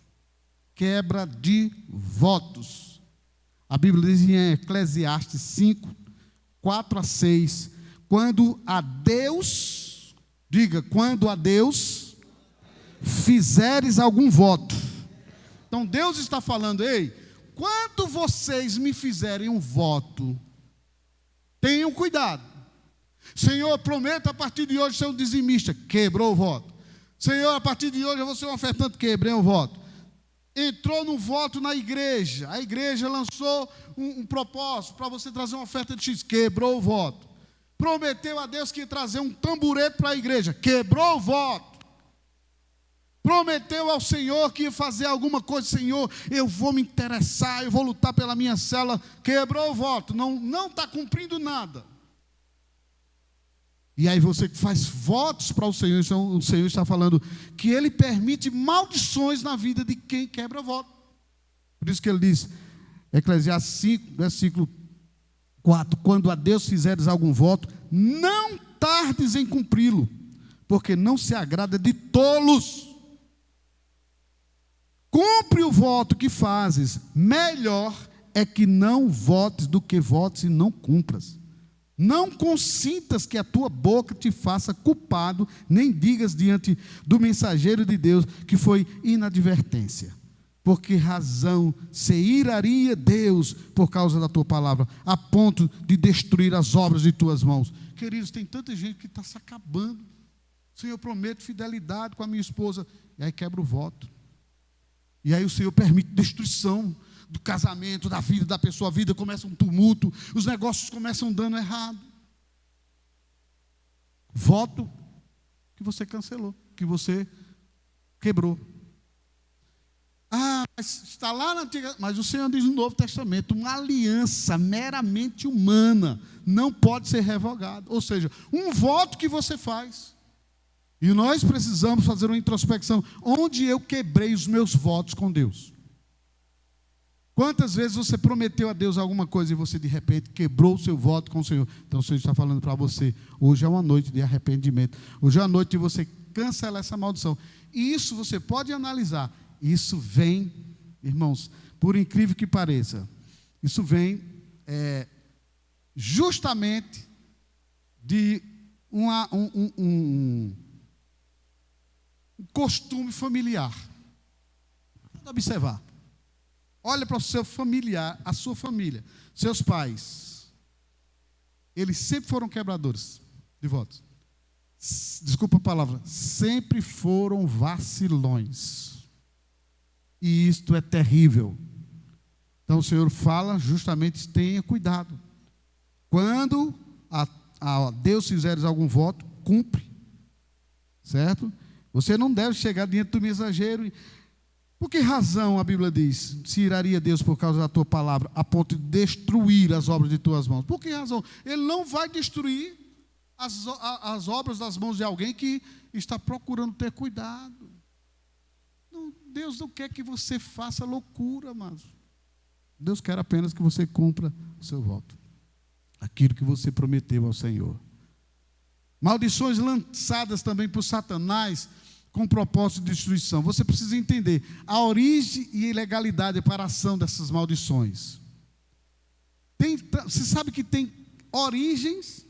Quebra de votos. A Bíblia diz em Eclesiastes 5, 4 a 6, quando a Deus fizeres algum voto. Então Deus está falando, ei, quando vocês me fizerem um voto, tenham cuidado. Senhor, prometo a partir de hoje ser um dizimista, quebrou o voto. Senhor, a partir de hoje eu vou ser um ofertante, quebrei o voto. entrou num voto na igreja, a igreja lançou um propósito para você trazer uma oferta de X, quebrou o voto. Prometeu a Deus que ia trazer um tamborete para a igreja, quebrou o voto. Prometeu ao Senhor que ia fazer alguma coisa, Senhor, eu vou me interessar, eu vou lutar pela minha célula, quebrou o voto, não está cumprindo nada. E aí você faz votos para o Senhor, então o Senhor está falando que Ele permite maldições na vida de quem quebra voto. Por isso que Ele diz, Eclesiastes 5, versículo 4, quando a Deus fizeres algum voto, não tardes em cumpri-lo, porque não se agrada de tolos. Cumpre o voto que fazes, melhor é que não votes do que votes e não cumpras. Não consintas que a tua boca te faça culpado, nem digas diante do mensageiro de Deus que foi inadvertência. Por que razão se iraria Deus por causa da tua palavra, a ponto de destruir as obras de tuas mãos? Queridos, tem tanta gente que está se acabando. Senhor, eu prometo fidelidade com a minha esposa, e aí quebra o voto. E aí o Senhor permite destruição do casamento, da vida da pessoa, a vida começa um tumulto, os negócios começam dando errado. Voto que você cancelou, que você quebrou. Mas está lá na antiga, mas o Senhor diz no Novo Testamento, uma aliança meramente humana não pode ser revogada. Ou seja, um voto que você faz. E nós precisamos fazer uma introspecção. Onde eu quebrei os meus votos com Deus? Quantas vezes você prometeu a Deus alguma coisa e você de repente quebrou o seu voto com o Senhor? Então o Senhor está falando para você, hoje é uma noite de arrependimento. Hoje é uma noite de você cancelar essa maldição. E isso você pode analisar. Isso vem, irmãos, por incrível que pareça, isso vem justamente de um costume familiar. Vamos observar. Olha para o seu familiar, a sua família, seus pais. Eles sempre foram quebradores de votos. Desculpa a palavra, sempre foram vacilões. E isto é terrível. Então o Senhor fala justamente, tenha cuidado. Quando a Deus fizeres algum voto, cumpre. Certo? Você não deve chegar diante do mensageiro. Por que razão a Bíblia diz, se iraria Deus por causa da tua palavra, a ponto de destruir as obras de tuas mãos? Por que razão? Ele não vai destruir as obras das mãos de alguém que está procurando ter cuidado. Deus não quer que você faça loucura, mas Deus quer apenas que você cumpra o seu voto. Aquilo que você prometeu ao Senhor. Maldições lançadas também por Satanás com propósito de destruição. Você precisa entender a origem e ilegalidade para a ação dessas maldições. Você sabe que tem origens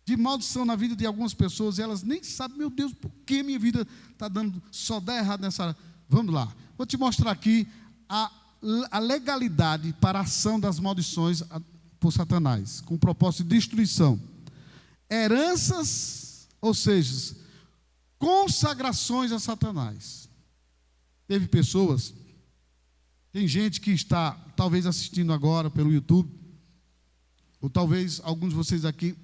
de maldição na vida de algumas pessoas e elas nem sabem, meu Deus, por que minha vida está dando, só dá errado nessa área. Vamos lá, vou te mostrar aqui a legalidade para a ação das maldições por Satanás, com propósito de destruição. Heranças, ou seja, consagrações a Satanás. Teve pessoas, tem gente que está talvez assistindo agora pelo YouTube, ou talvez alguns de vocês aqui,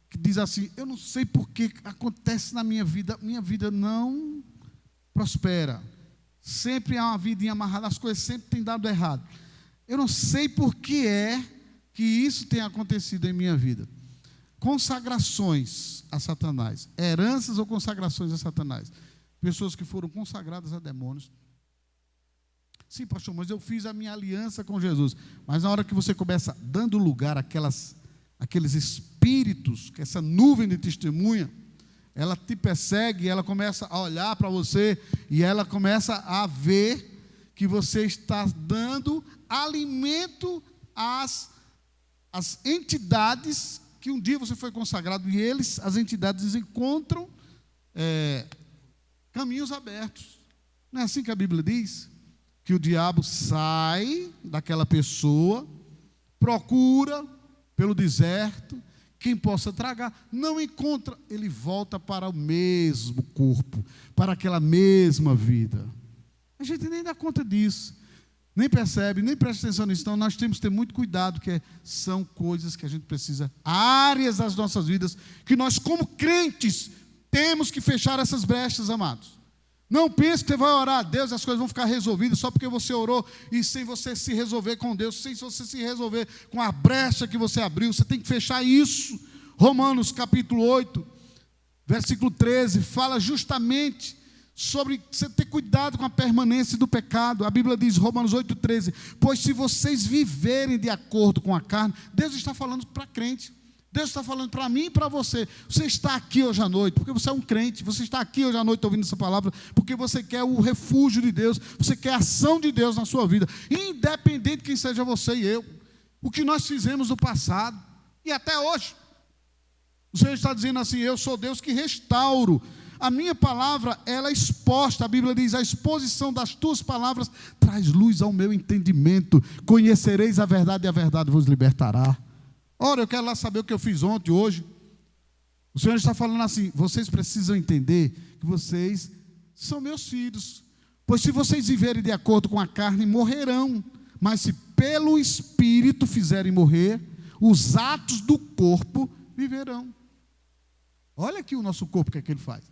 que diz assim, eu não sei por que acontece na minha vida não prospera. Sempre há uma vidinha amarrada, as coisas sempre têm dado errado. Eu não sei por que é que isso tem acontecido em minha vida. Consagrações a Satanás, heranças ou consagrações a Satanás. Pessoas que foram consagradas a demônios. Sim, pastor, mas eu fiz a minha aliança com Jesus. Mas na hora que você começa dando lugar àqueles espíritos, que essa nuvem de testemunha, ela te persegue, ela começa a olhar para você e ela começa a ver que você está dando alimento às entidades que um dia você foi consagrado e as entidades encontram caminhos abertos. Não é assim que a Bíblia diz? Que o diabo sai daquela pessoa, procura pelo deserto, quem possa tragar, não encontra, ele volta para o mesmo corpo, para aquela mesma vida. A gente nem dá conta disso. nem percebe, nem presta atenção nisso. Então nós temos que ter muito cuidado, que são coisas que a gente precisa, áreas das nossas vidas, que nós como crentes temos que fechar essas brechas, amados. Não pense que você vai orar a Deus e as coisas vão ficar resolvidas só porque você orou e sem você se resolver com Deus, sem você se resolver com a brecha que você abriu. Você tem que fechar isso. Romanos capítulo 8, versículo 13, fala justamente sobre você ter cuidado com a permanência do pecado. A Bíblia diz, Romanos 8,13, pois se vocês viverem de acordo com a carne, Deus está falando para crente, Deus está falando para mim e para você. Você está aqui hoje à noite porque você é um crente, você está aqui hoje à noite ouvindo essa palavra porque você quer o refúgio de Deus, você quer a ação de Deus na sua vida, independente de quem seja você e eu, o que nós fizemos no passado e até hoje. O Senhor está dizendo assim, eu sou Deus que restauro. A minha palavra, ela é exposta, a Bíblia diz, a exposição das tuas palavras traz luz ao meu entendimento, conhecereis a verdade e a verdade vos libertará. Ora, eu quero lá saber o que eu fiz ontem, hoje. O Senhor está falando assim, vocês precisam entender que vocês são meus filhos, pois se vocês viverem de acordo com a carne, morrerão, mas se pelo Espírito fizerem morrer, os atos do corpo viverão. Olha aqui o nosso corpo, o que é que ele faz.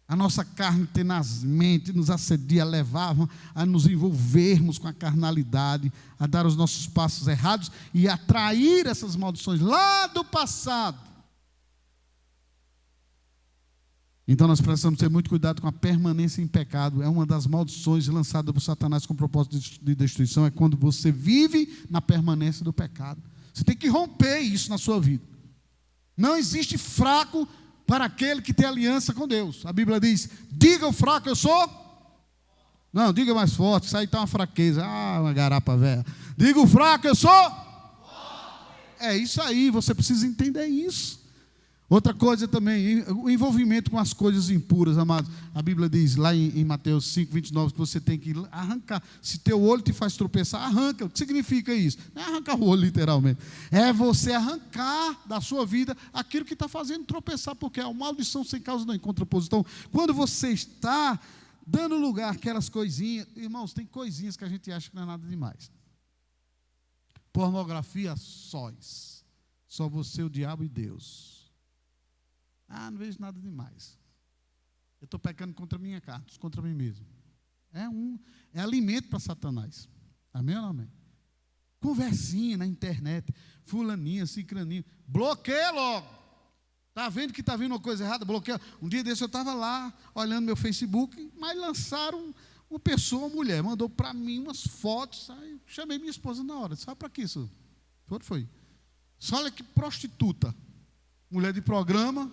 A nossa carne tenazmente nos assedia, levava a nos envolvermos com a carnalidade, a dar os nossos passos errados e atrair essas maldições lá do passado. Então nós precisamos ter muito cuidado com a permanência em pecado. É uma das maldições lançadas por Satanás com propósito de destruição, é quando você vive na permanência do pecado. Você tem que romper isso na sua vida. Não existe fraco para aquele que tem aliança com Deus. A Bíblia diz, diga o fraco, eu sou? Não, diga mais forte, isso aí está uma fraqueza. Ah, uma garapa velha. Diga o fraco, eu sou? É isso aí, você precisa entender isso. Outra coisa também, o envolvimento com as coisas impuras, amados. A Bíblia diz lá em Mateus 5, 29, que você tem que arrancar. Se teu olho te faz tropeçar, arranca. O que significa isso? Não é arrancar o olho literalmente. É você arrancar da sua vida aquilo que está fazendo tropeçar, porque é uma maldição sem causa não encontra oposição. Quando você está dando lugar àquelas coisinhas, irmãos, tem coisinhas que a gente acha que não é nada demais. Pornografia sós. Só você, o diabo e Deus. Ah, não vejo nada demais. Eu estou pecando contra a minha carne, contra mim mesmo. É alimento para Satanás. Amém ou não amém? Conversinha na internet, fulaninha, cicraninho. Bloqueia logo. Está vendo que está vindo uma coisa errada? Bloqueia. Um dia desse eu estava lá, olhando meu Facebook, mas lançaram uma pessoa, uma mulher, mandou para mim umas fotos. Aí eu chamei minha esposa na hora. Sabe para que isso? Foi. Só olha que prostituta. Mulher de programa.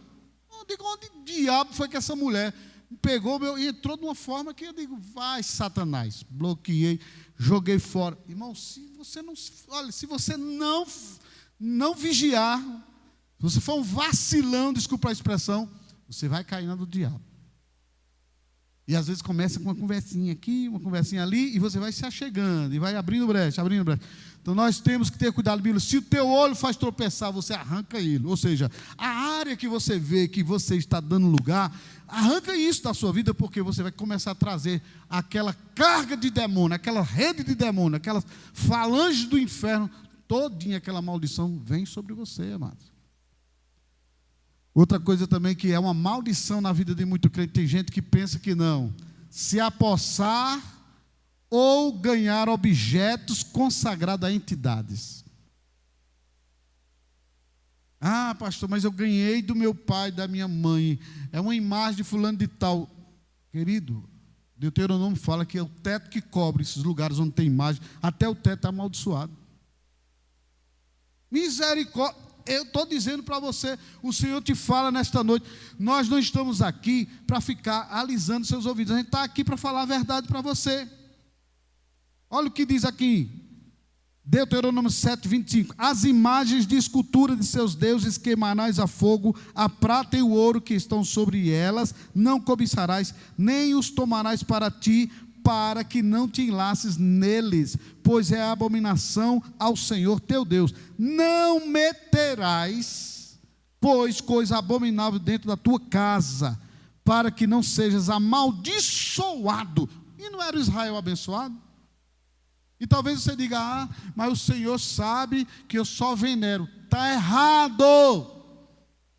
Eu digo, onde diabo foi que essa mulher pegou e entrou de uma forma que eu digo, vai Satanás, bloqueei, joguei fora. Irmão, se você não vigiar, se você for um vacilão, desculpa a expressão, você vai cair na do diabo. E às vezes começa com uma conversinha aqui, uma conversinha ali, e você vai se achegando, e vai abrindo brecha. Então nós temos que ter cuidado, Bíblia. Se o teu olho faz tropeçar, você arranca ele. Ou seja, a área que você vê que você está dando lugar, arranca isso da sua vida, porque você vai começar a trazer aquela carga de demônio, aquela rede de demônio, aquelas falanges do inferno, todinha aquela maldição vem sobre você, amados. Outra coisa também que é uma maldição na vida de muito crente, tem gente que pensa que não, se apossar ou ganhar objetos consagrados a entidades. Ah, pastor, mas eu ganhei do meu pai, da minha mãe, é uma imagem de fulano de tal. Querido, Deuteronômio fala que é o teto que cobre esses lugares onde tem imagem, até o teto está amaldiçoado. Misericórdia. Eu estou dizendo para você, o Senhor te fala nesta noite, nós não estamos aqui para ficar alisando seus ouvidos, a gente está aqui para falar a verdade para você. Olha o que diz aqui, Deuteronômio 7, 25, as imagens de escultura de seus deuses queimarás a fogo, a prata e o ouro que estão sobre elas, não cobiçarás, nem os tomarás para ti, para que não te enlaces neles, pois é a abominação ao Senhor teu Deus. Não meterás, pois, coisa abominável dentro da tua casa, para que não sejas amaldiçoado. E não era Israel abençoado? E talvez você diga, mas o Senhor sabe que eu só venero. Está errado.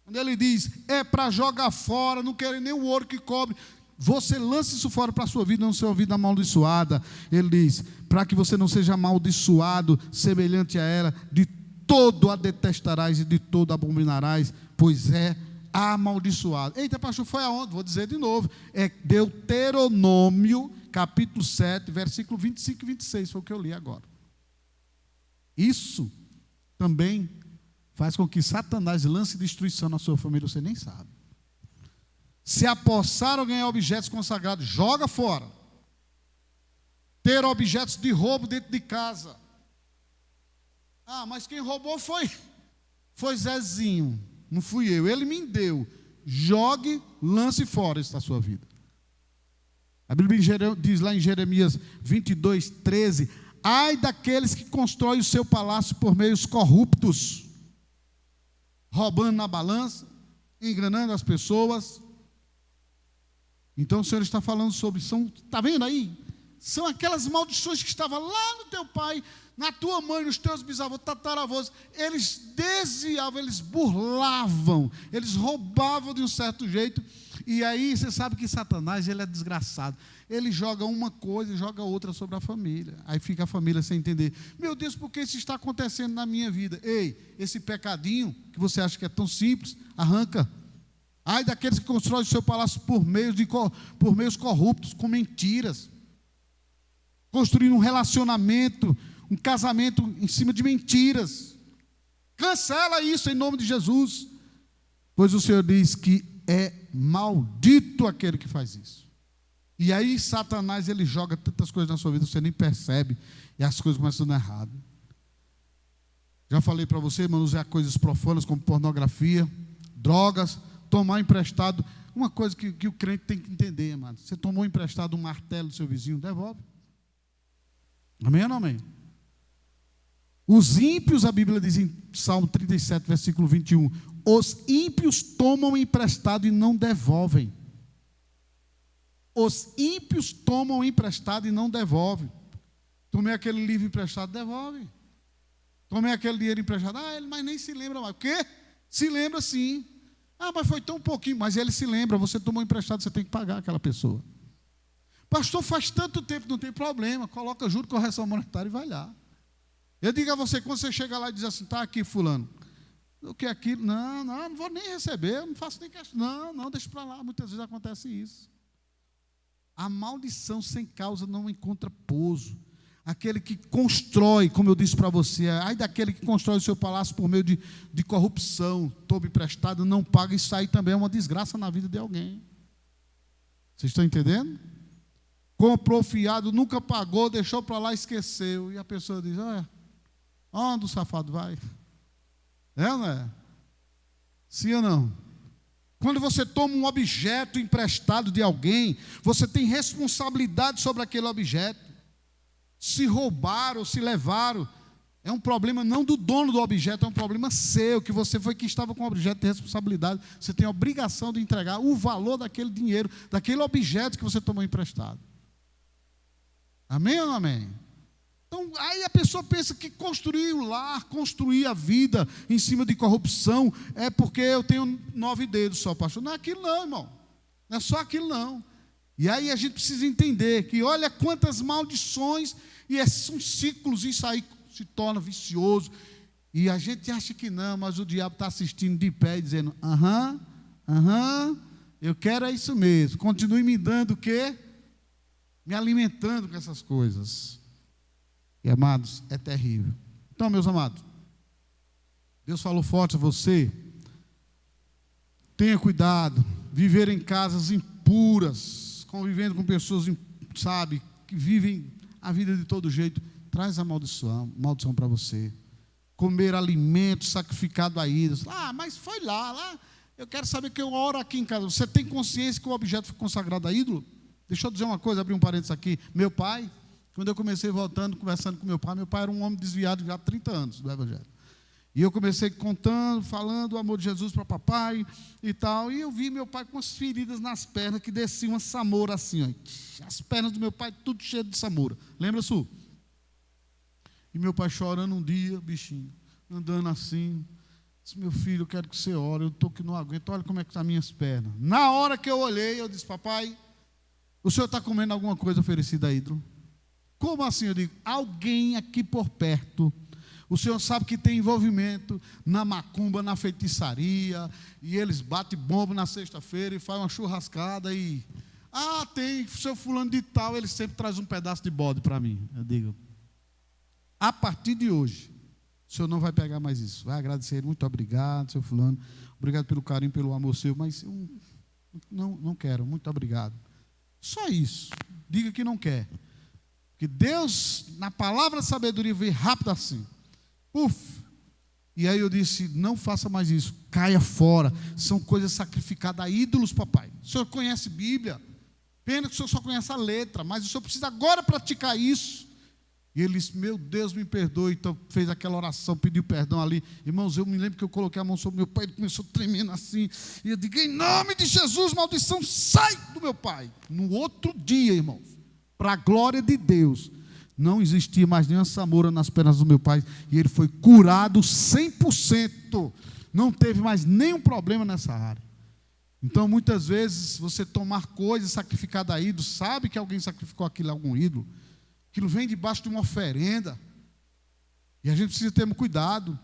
Quando ele diz, é para jogar fora, não querem nem o ouro que cobre. Você lança isso fora para a sua vida, não seja uma vida amaldiçoada. Ele diz, para que você não seja amaldiçoado, semelhante a ela, de todo a detestarás e de todo abominarás, pois é amaldiçoado. Eita, pastor, foi aonde? Vou dizer de novo. É Deuteronômio, capítulo 7, versículo 25 e 26, foi o que eu li agora. Isso também faz com que Satanás lance destruição na sua família, você nem sabe. Se apossar ou ganhar objetos consagrados, joga fora. Ter objetos de roubo dentro de casa. Mas quem roubou foi Zezinho, não fui eu, ele me deu. Jogue, lance fora isso da sua vida. A Bíblia diz lá em Jeremias 22, 13, ai daqueles que constroem o seu palácio por meios corruptos, roubando na balança, enganando as pessoas. Então o Senhor está falando sobre, está vendo aí? São aquelas maldições que estavam lá no teu pai, na tua mãe, nos teus bisavós, tataravós. Eles desviavam, eles burlavam, eles roubavam de um certo jeito. E aí você sabe que Satanás, ele é desgraçado. Ele joga uma coisa e joga outra sobre a família. Aí fica a família sem entender. Meu Deus, por que isso está acontecendo na minha vida? Ei, esse pecadinho, que você acha que é tão simples, arranca. Ai daqueles que constroem o seu palácio por meios corruptos, com mentiras. Construindo um relacionamento, um casamento em cima de mentiras. Cancela isso em nome de Jesus. Pois o Senhor diz que é maldito aquele que faz isso. E aí Satanás, ele joga tantas coisas na sua vida, você nem percebe, e as coisas começam dando errado. Já falei para você, manusear coisas profanas como pornografia, drogas, tomar emprestado. Uma coisa que o crente tem que entender, amado. Você tomou emprestado um martelo do seu vizinho, devolve. Amém ou não amém? Os ímpios, a Bíblia diz em Salmo 37, versículo 21, os ímpios tomam emprestado e não devolvem. Os ímpios tomam emprestado e não devolvem. Tomei aquele livro emprestado, devolve. Tomei aquele dinheiro emprestado, ele mas nem se lembra mais. O quê? Se lembra sim. Mas foi tão pouquinho, mas ele se lembra, você tomou emprestado, você tem que pagar aquela pessoa. Pastor, faz tanto tempo, não tem problema, coloca juro, correção monetária e vai lá. Eu digo a você, quando você chega lá e diz assim, está aqui fulano, o que é aquilo? Não vou nem receber, eu não faço nem questão. Não, deixa para lá, muitas vezes acontece isso. A maldição sem causa não encontra pouso. Aquele que constrói, como eu disse para você, ai daquele que constrói o seu palácio por meio de corrupção, toma emprestado, não paga, isso aí também é uma desgraça na vida de alguém. Vocês estão entendendo? Comprou fiado, nunca pagou, deixou para lá, esqueceu. E a pessoa diz, olha, onde o safado vai? Não é? Sim ou não? Quando você toma um objeto emprestado de alguém, você tem responsabilidade sobre aquele objeto. Se roubaram, se levaram, é um problema não do dono do objeto, é um problema seu, que você foi que estava com o objeto de responsabilidade. Você tem a obrigação de entregar o valor daquele dinheiro, daquele objeto que você tomou emprestado. Amém ou não amém? Então, aí a pessoa pensa que construir o lar, construir a vida em cima de corrupção, é porque eu tenho 9 dedos só, pastor. Não é aquilo não, irmão. Não é só aquilo não. E aí a gente precisa entender que olha quantas maldições, e são ciclos, isso aí se torna vicioso. E a gente acha que não, mas o diabo está assistindo de pé e dizendo, eu quero é isso mesmo. Continue me dando o quê? Me alimentando com essas coisas. E amados, é terrível. Então, meus amados, Deus falou forte a você. Tenha cuidado. Viver em casas impuras, convivendo com pessoas, sabe, que vivem a vida de todo jeito, traz a maldição para você. Comer alimento sacrificado a ídolos. Mas foi lá, eu quero saber que eu oro aqui em casa. Você tem consciência que o objeto foi consagrado a ídolo? Deixa eu dizer uma coisa, abrir um parênteses aqui. Meu pai, quando eu comecei conversando com meu pai era um homem desviado já há 30 anos do Evangelho. E eu comecei contando, falando o amor de Jesus para papai e tal. E eu vi meu pai com as feridas nas pernas, que desciam uma samoura assim. Ó. As pernas do meu pai tudo cheio de samoura. Lembra, Su? E meu pai chorando um dia, bichinho, andando assim. Disse, meu filho, eu quero que você ore, eu estou que não aguento, olha como é que estão as minhas pernas. Na hora que eu olhei, eu disse, papai, o senhor está comendo alguma coisa oferecida a ídolo? Como assim? Eu digo, alguém aqui por perto, o senhor sabe que tem envolvimento na macumba, na feitiçaria, e eles batem bomba na sexta-feira e fazem uma churrascada e... tem seu fulano de tal, ele sempre traz um pedaço de bode para mim. Eu digo, a partir de hoje, o senhor não vai pegar mais isso. Vai agradecer ele, muito obrigado, seu fulano, obrigado pelo carinho, pelo amor seu, mas eu não quero, muito obrigado. Só isso, diga que não quer. Porque Deus, na palavra de sabedoria, veio rápido assim. E aí eu disse, não faça mais isso, caia fora. São coisas sacrificadas a ídolos, papai. O senhor conhece Bíblia, pena que o senhor só conhece a letra, mas o senhor precisa agora praticar isso. E ele disse, meu Deus, me perdoe. Então fez aquela oração, pediu perdão ali. Irmãos, eu me lembro que eu coloquei a mão sobre meu pai, ele começou tremendo assim. E eu digo, em nome de Jesus, maldição, sai do meu pai. No outro dia, irmãos, para a glória de Deus, não existia mais nenhuma samora nas pernas do meu pai. E ele foi curado 100%. Não teve mais nenhum problema nessa área. Então, muitas vezes, você tomar coisas sacrificadas a ídolo, sabe que alguém sacrificou aquilo a algum ídolo, aquilo vem debaixo de uma oferenda. E a gente precisa ter cuidado.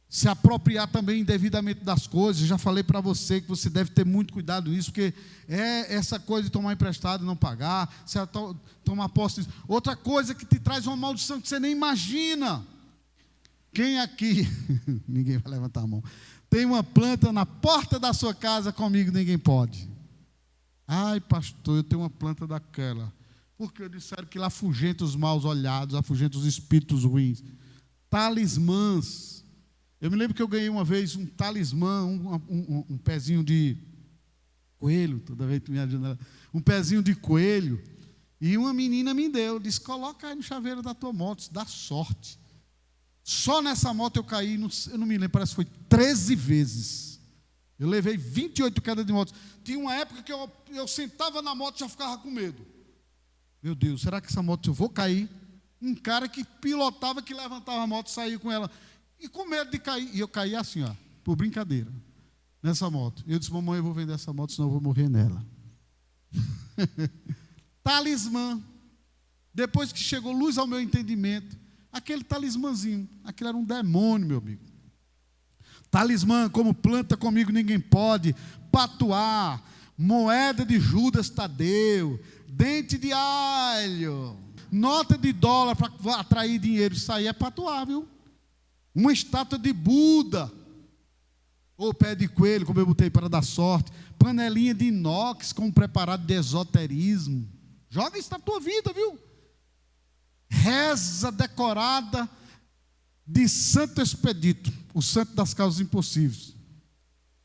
Se apropriar também indevidamente das coisas. Eu já falei para você que você deve ter muito cuidado nisso, porque é essa coisa de tomar emprestado e não pagar, se tomar posse disso. Outra coisa que te traz uma maldição que você nem imagina. Quem aqui, ninguém vai levantar a mão, tem uma planta na porta da sua casa comigo, ninguém pode. Ai, pastor, eu tenho uma planta daquela. Porque disseram que lá afugenta os maus olhados, afugenta os espíritos ruins. Talismãs. Eu me lembro que eu ganhei uma vez um talismã, um pezinho de coelho, toda vez que me ajuda, um pezinho de coelho, e uma menina me deu, disse, coloca aí no chaveiro da tua moto, dá sorte. Só nessa moto eu caí, eu não me lembro, parece que foi 13 vezes. Eu levei 28 quedas de moto. Tinha uma época que eu sentava na moto e já ficava com medo. Meu Deus, será que essa moto eu vou cair? Um cara que pilotava, que levantava a moto, saía com ela. E com medo de cair. E eu caí assim, por brincadeira, nessa moto. Eu disse, mamãe, eu vou vender essa moto, senão eu vou morrer nela. Talismã. Depois que chegou luz ao meu entendimento, aquele talismãzinho, aquele era um demônio, meu amigo. Talismã, como planta comigo ninguém pode. Patuá, moeda de Judas Tadeu, dente de alho, nota de dólar para atrair dinheiro. Isso aí é patuá, viu? Uma estátua de Buda, ou pé de coelho, como eu botei para dar sorte, panelinha de inox com um preparado de esoterismo. Joga isso na tua vida, viu? Reza decorada de Santo Expedito, o santo das causas impossíveis.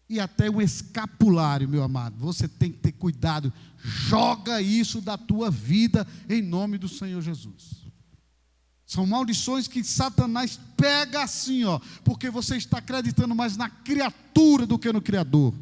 E até um escapulário, meu amado. Você tem que ter cuidado. Joga isso da tua vida em nome do Senhor Jesus. São maldições que Satanás pega assim, porque você está acreditando mais na criatura do que no Criador.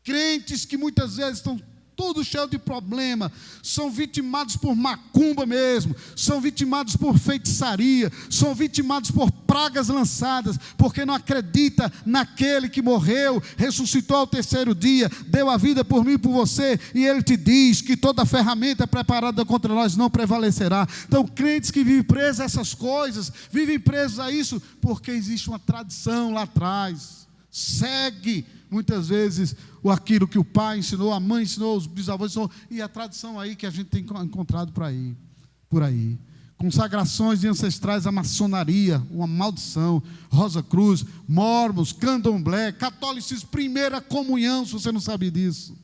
Crentes que muitas vezes estão todos cheios de problema, são vitimados por macumba mesmo, são vitimados por feitiçaria, são vitimados por pragas lançadas, porque não acredita naquele que morreu, ressuscitou ao terceiro dia, deu a vida por mim e por você, e ele te diz que toda ferramenta preparada contra nós não prevalecerá. Então, crentes que vivem presos a essas coisas, vivem presos a isso, porque existe uma tradição lá atrás, segue muitas vezes aquilo que o pai ensinou, a mãe ensinou, os bisavós ensinou, e a tradição aí que a gente tem encontrado por aí. Consagrações de ancestrais à maçonaria, uma maldição, Rosa Cruz, Mormons, Candomblé, catolicismo, primeira comunhão, se você não sabe disso.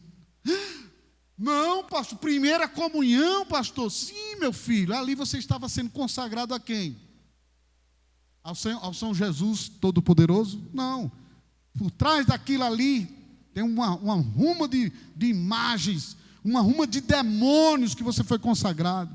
Não, pastor, primeira comunhão, pastor. Sim, meu filho, ali você estava sendo consagrado a quem? Ao São Jesus Todo-Poderoso? Não. Por trás daquilo ali tem uma ruma de imagens, uma ruma de demônios que você foi consagrado.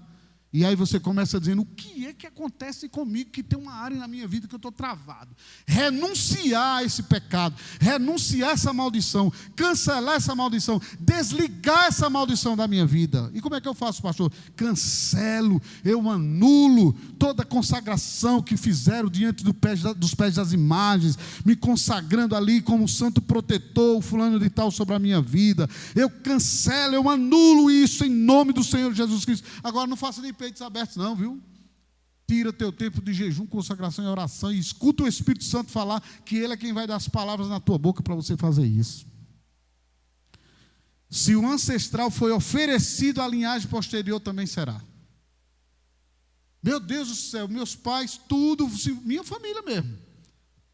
E aí você começa dizendo, o que é que acontece comigo, que tem uma área na minha vida que eu estou travado? Renunciar a esse pecado, renunciar a essa maldição, cancelar essa maldição, desligar essa maldição da minha vida. E como é que eu faço, pastor? Cancelo, eu anulo toda a consagração que fizeram diante dos pés das imagens, me consagrando ali como santo protetor, fulano de tal sobre a minha vida. Eu cancelo, eu anulo isso em nome do Senhor Jesus Cristo. Agora não faça nem peitos abertos não, viu? Tira teu tempo de jejum, consagração e oração e escuta o Espírito Santo falar, que Ele é quem vai dar as palavras na tua boca para você fazer isso. Se o ancestral foi oferecido, a linhagem posterior também será. Meu Deus do céu, meus pais, tudo, minha família mesmo,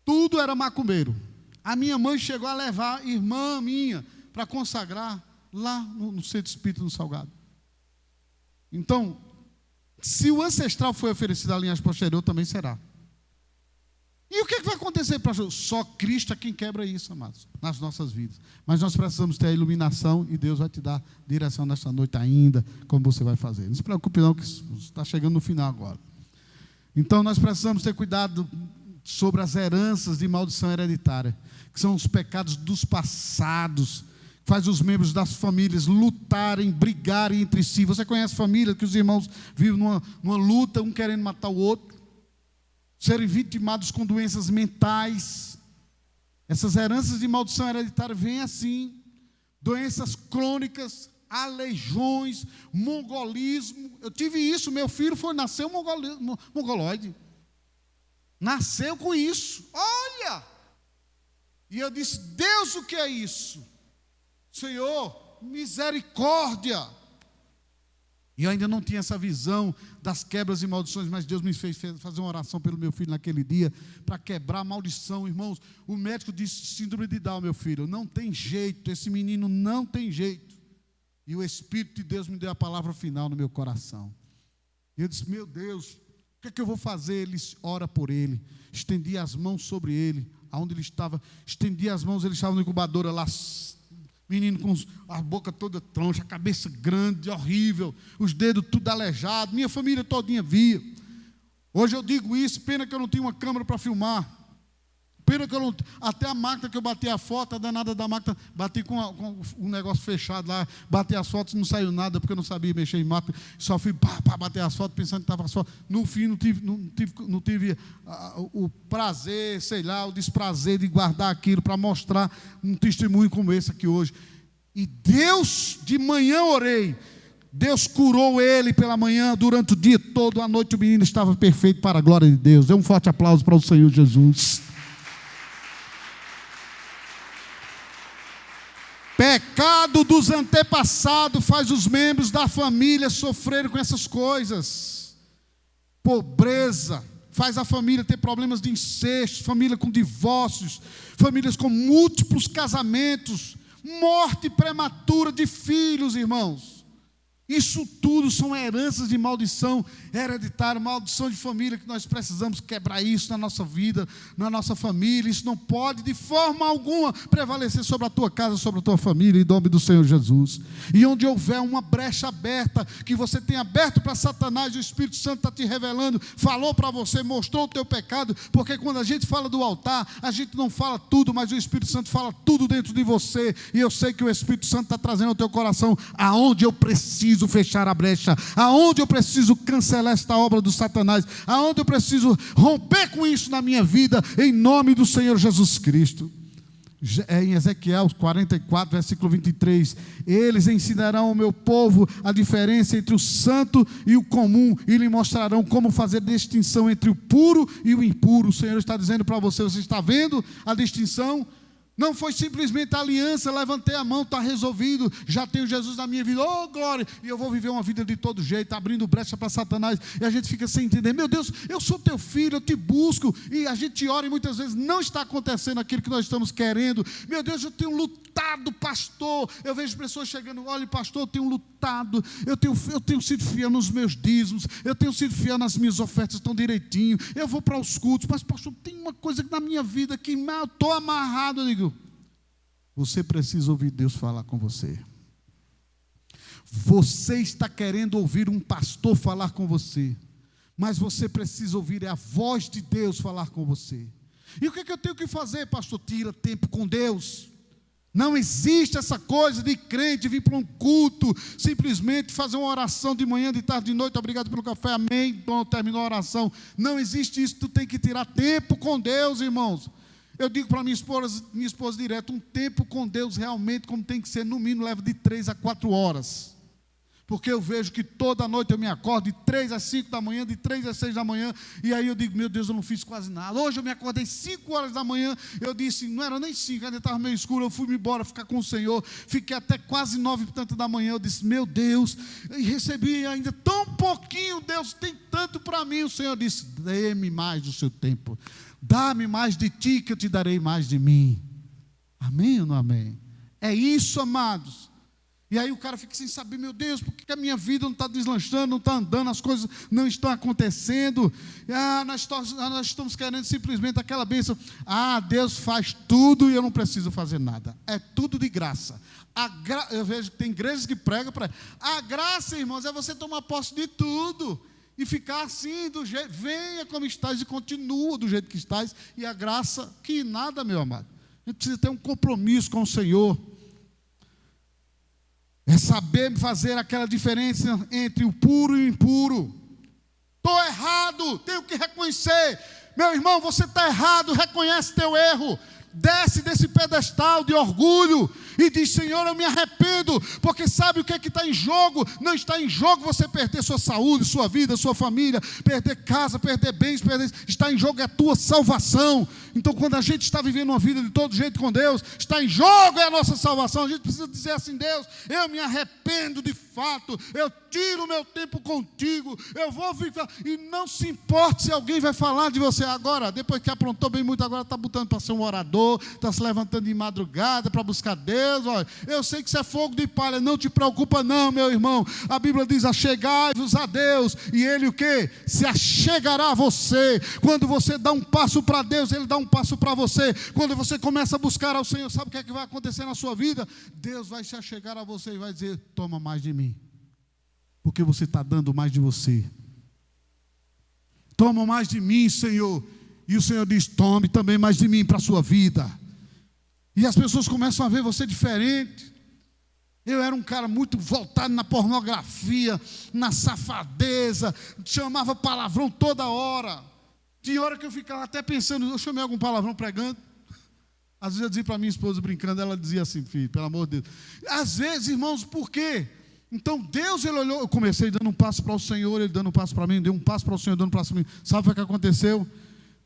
tudo era macumbeiro. A minha mãe chegou a levar irmã minha para consagrar lá no centro espírita no Salgado. Então, se o ancestral foi oferecido à linhagem posterior, também será. E o que vai acontecer, pastor? Só Cristo é quem quebra isso, amados, nas nossas vidas. Mas nós precisamos ter a iluminação e Deus vai te dar direção nesta noite ainda, como você vai fazer. Não se preocupe não, que está chegando no final agora. Então nós precisamos ter cuidado sobre as heranças de maldição hereditária, que são os pecados dos passados, faz os membros das famílias lutarem, brigarem entre si. Você conhece família que os irmãos vivem numa luta, um querendo matar o outro, serem vitimados com doenças mentais. Essas heranças de maldição hereditária vêm assim, doenças crônicas, aleijões, mongolismo. Eu tive isso, meu filho nasceu mongoloide, nasceu com isso, olha, e eu disse, Deus, o que é isso? Senhor, misericórdia. E eu ainda não tinha essa visão das quebras e maldições, mas Deus me fez fazer uma oração pelo meu filho naquele dia, para quebrar a maldição, irmãos. O médico disse, síndrome de Down, meu filho, não tem jeito, esse menino não tem jeito. E o Espírito de Deus me deu a palavra final no meu coração. E eu disse, meu Deus, o que é que eu vou fazer? Ele ora por ele, estendi as mãos sobre ele, aonde ele estava, estendi as mãos, ele estava no incubadora lá, menino com a boca toda troncha, a cabeça grande, horrível, os dedos tudo aleijado, minha família todinha via. Hoje eu digo isso, pena que eu não tinha uma câmera para filmar, pena que eu não, até a máquina que eu bati a foto, a danada da máquina, bati com um negócio fechado lá, bati as fotos, não saiu nada, porque eu não sabia mexer em máquina, só fui para bater as fotos, pensando que estava só, no fim não tive o prazer, sei lá, o desprazer de guardar aquilo, para mostrar um testemunho como esse aqui hoje. E Deus, de manhã orei, Deus curou ele pela manhã, durante o dia todo, à noite o menino estava perfeito para a glória de Deus. Dê um forte aplauso para o Senhor Jesus. Pecado dos antepassados faz os membros da família sofrerem com essas coisas. Pobreza faz a família ter problemas de incesto, família com divórcios, famílias com múltiplos casamentos, morte prematura de filhos, irmãos. Isso tudo são heranças de maldição hereditária, maldição de família, que nós precisamos quebrar isso na nossa vida, na nossa família. Isso não pode de forma alguma prevalecer sobre a tua casa, sobre a tua família, em nome do Senhor Jesus. E onde houver uma brecha aberta, que você tem aberto para Satanás, o Espírito Santo está te revelando, falou para você, mostrou o teu pecado, porque quando a gente fala do altar, a gente não fala tudo, mas o Espírito Santo fala tudo dentro de você, e eu sei que o Espírito Santo está trazendo ao teu coração aonde eu preciso fechar a brecha, aonde eu preciso cancelar esta obra do Satanás, aonde eu preciso romper com isso na minha vida, em nome do Senhor Jesus Cristo. Em Ezequiel 44, versículo 23, eles ensinarão ao meu povo a diferença entre o santo e o comum, e lhe mostrarão como fazer distinção entre o puro e o impuro. O Senhor está dizendo para você, você está vendo a distinção? Não foi simplesmente a aliança, levantei a mão, está resolvido, já tenho Jesus na minha vida, oh glória, e eu vou viver uma vida de todo jeito, abrindo brecha para Satanás, e a gente fica sem entender, meu Deus, eu sou teu filho, eu te busco, e a gente ora e muitas vezes não está acontecendo aquilo que nós estamos querendo. Meu Deus, eu tenho lutado, pastor, eu vejo pessoas chegando, olha pastor, eu tenho lutado, eu tenho sido fiel nos meus dízimos, eu tenho sido fiel nas minhas ofertas, estão direitinho, eu vou para os cultos, mas pastor, tem uma coisa na minha vida que eu estou amarrado. Eu digo, você precisa ouvir Deus falar com você. Você está querendo ouvir um pastor falar com você, mas você precisa ouvir a voz de Deus falar com você. E o que eu tenho que fazer, pastor? Tira tempo com Deus. Não existe essa coisa de crente vir para um culto, simplesmente fazer uma oração de manhã, de tarde, de noite, obrigado pelo café, amém, então terminou a oração. Não existe isso, tu tem que tirar tempo com Deus, irmãos. Eu digo para minha esposa direto, um tempo com Deus realmente, como tem que ser, no mínimo, leva de 3 a 4 horas. Porque eu vejo que toda noite eu me acordo de 3 às 5 da manhã, de 3 às 6 da manhã, e aí eu digo, meu Deus, eu não fiz quase nada. Hoje eu me acordei 5 horas da manhã, eu disse, não era nem 5, ainda estava meio escuro, eu fui embora ficar com o Senhor, fiquei até quase 9 e tanto da manhã, eu disse, meu Deus, e recebi ainda tão pouquinho, Deus tem tanto para mim. O Senhor disse, dê-me mais do seu tempo, dá-me mais de ti que eu te darei mais de mim. Amém ou não amém? É isso, amados. E aí o cara fica sem saber, meu Deus, por que a minha vida não está deslanchando, não está andando, as coisas não estão acontecendo. Nós estamos querendo simplesmente aquela bênção. Deus faz tudo e eu não preciso fazer nada. É tudo de graça. Eu vejo que tem igrejas que pregam para a graça, irmãos, é você tomar posse de tudo e ficar assim, do jeito, venha como estás e continua do jeito que estás. E a graça, que nada, meu amado. A gente precisa ter um compromisso com o Senhor. É saber fazer aquela diferença entre o puro e o impuro. Estou errado, tenho que reconhecer. Meu irmão, você está errado, reconhece teu erro. Desce desse pedestal de orgulho e diz, Senhor, eu me arrependo, porque sabe o que é que está em jogo? Não está em jogo você perder sua saúde, sua vida, sua família, perder casa, perder bens, está em jogo a tua salvação. Então quando a gente está vivendo uma vida de todo jeito com Deus, está em jogo a nossa salvação. A gente precisa dizer assim, Deus, eu me arrependo de fato, eu tiro o meu tempo contigo, eu vou viver, e não se importe se alguém vai falar de você agora, depois que aprontou bem muito, agora está botando para ser um orador, está se levantando de madrugada para buscar Deus. Olha, eu sei que isso é fogo de palha, não te preocupa não, meu irmão. A Bíblia diz, achegai-vos a Deus, e Ele o quê? Se achegará a você. Quando você dá um passo para Deus, Ele dá um passo para você. Quando você começa a buscar ao Senhor, sabe o que é que vai acontecer na sua vida? Deus vai se achegar a você e vai dizer, toma mais de mim, porque você está dando mais de você. Toma mais de mim, Senhor. E o Senhor diz, tome também mais de mim para a sua vida. E as pessoas começam a ver você diferente. Eu era um cara muito voltado na pornografia, na safadeza, chamava palavrão toda hora. Tinha hora que eu ficava até pensando, eu chamei algum palavrão pregando. Às vezes eu dizia para minha esposa brincando, ela dizia assim, filho, pelo amor de Deus. Às vezes, irmãos, por quê? Então Deus, Ele olhou, eu comecei dando um passo para o Senhor, Ele dando um passo para mim, deu um passo para o Senhor, dando um passo para mim. Sabe o que aconteceu?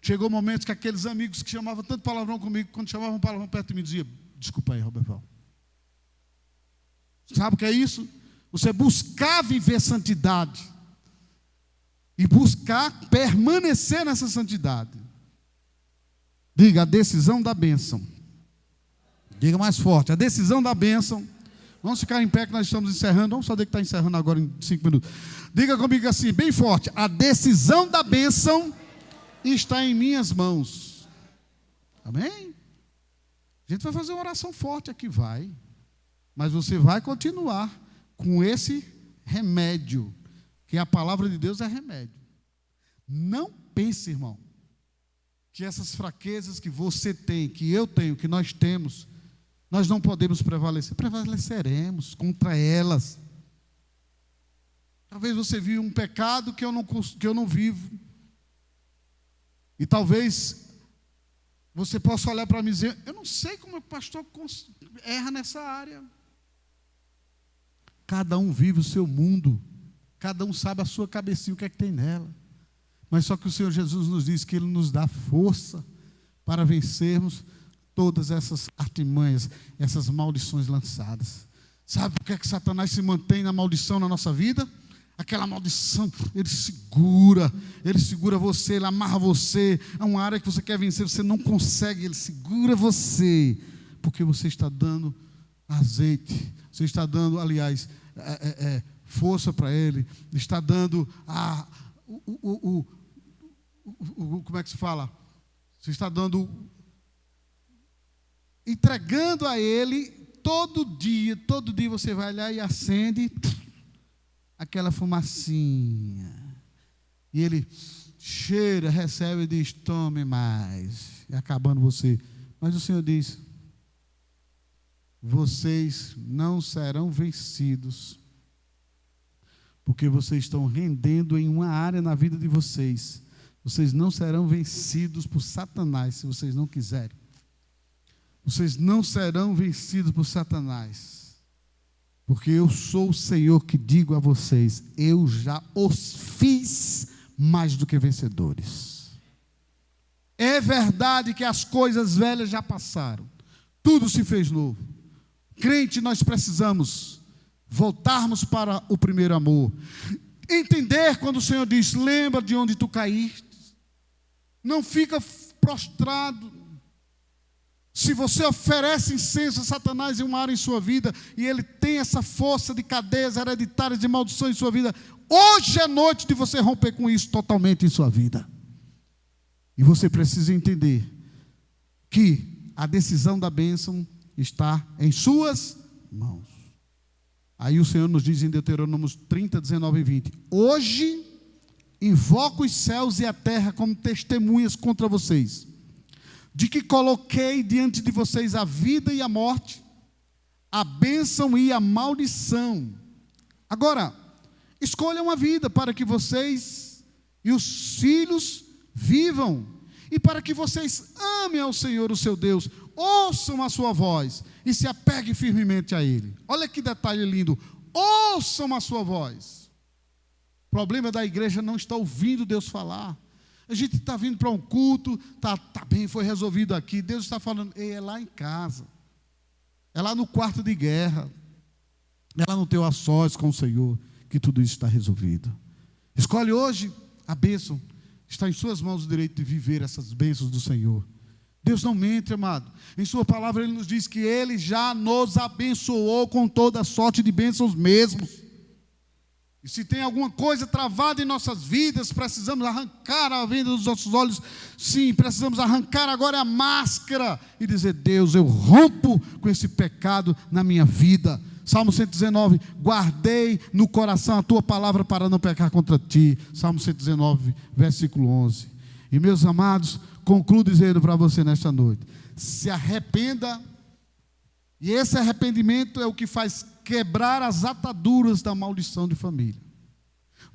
Chegou momentos que aqueles amigos que chamavam tanto palavrão comigo, quando chamavam palavrão perto de mim, diziam, desculpa aí, Roberval. Sabe o que é isso? Você buscar viver santidade e buscar permanecer nessa santidade. Diga, a decisão da bênção. Diga mais forte, a decisão da bênção. Vamos ficar em pé que nós estamos encerrando. Vamos saber que está encerrando agora em 5 minutos. Diga comigo assim, bem forte, a decisão da bênção está em minhas mãos. Amém? A gente vai fazer uma oração forte aqui, vai. Mas você vai continuar com esse remédio, que a palavra de Deus é remédio. Não pense, irmão, que essas fraquezas que você tem, que eu tenho, que nós temos, nós não podemos prevalecer. Prevaleceremos contra elas. Talvez você viva um pecado que eu não vivo. E talvez você possa olhar para mim e dizer, eu não sei como o pastor erra nessa área. Cada um vive o seu mundo. Cada um sabe a sua cabecinha, o que é que tem nela. Mas só que o Senhor Jesus nos diz que Ele nos dá força para vencermos todas essas artimanhas, essas maldições lançadas. Sabe por que é que Satanás se mantém na maldição na nossa vida? Aquela maldição, ele segura você, ele amarra você a uma área que você quer vencer, você não consegue, ele segura você, porque você está dando azeite, você está dando, aliás, força para ele, está dando como é que se fala? Você está dando, entregando a ele, todo dia você vai lá e acende, aquela fumacinha. E ele cheira, recebe e diz: tome mais. E acabando você. Mas o Senhor diz: vocês não serão vencidos, porque vocês estão rendendo em uma área na vida de vocês. Vocês não serão vencidos por Satanás, se vocês não quiserem. Vocês não serão vencidos por Satanás, porque eu sou o Senhor que digo a vocês: eu já os fiz mais do que vencedores. É verdade que as coisas velhas já passaram, tudo se fez novo. Crente, nós precisamos voltarmos para o primeiro amor. Entender quando o Senhor diz: lembra de onde tu caíste. Não fica prostrado. Se você oferece incenso a Satanás em uma área em sua vida, e ele tem essa força de cadeias hereditárias de maldição em sua vida, hoje é noite de você romper com isso totalmente em sua vida. E você precisa entender que a decisão da bênção está em suas mãos. Aí o Senhor nos diz em Deuteronômio 30, 19 e 20: hoje invoco os céus e a terra como testemunhas contra vocês, de que coloquei diante de vocês a vida e a morte, a bênção e a maldição. Agora, escolham a vida para que vocês e os filhos vivam, e para que vocês amem ao Senhor, o seu Deus, ouçam a sua voz e se apeguem firmemente a Ele. Olha que detalhe lindo: ouçam a sua voz. O problema da igreja não está ouvindo Deus falar. A gente está vindo para um culto, tá bem, foi resolvido aqui. Deus está falando: ei, é lá em casa, é lá no quarto de guerra, é lá no teu a sós com o Senhor que tudo isso está resolvido. Escolhe hoje a bênção. Está em suas mãos o direito de viver essas bênçãos do Senhor. Deus não mente, amado. Em sua palavra Ele nos diz que Ele já nos abençoou com toda sorte de bênçãos mesmo. E se tem alguma coisa travada em nossas vidas, precisamos arrancar a venda dos nossos olhos. Sim, precisamos arrancar agora a máscara e dizer: Deus, eu rompo com esse pecado na minha vida. Salmo 119: guardei no coração a tua palavra para não pecar contra ti. Salmo 119, versículo 11. E meus amados, concluo dizendo para você nesta noite: se arrependa, e esse arrependimento é o que faz quebrar as ataduras da maldição de família.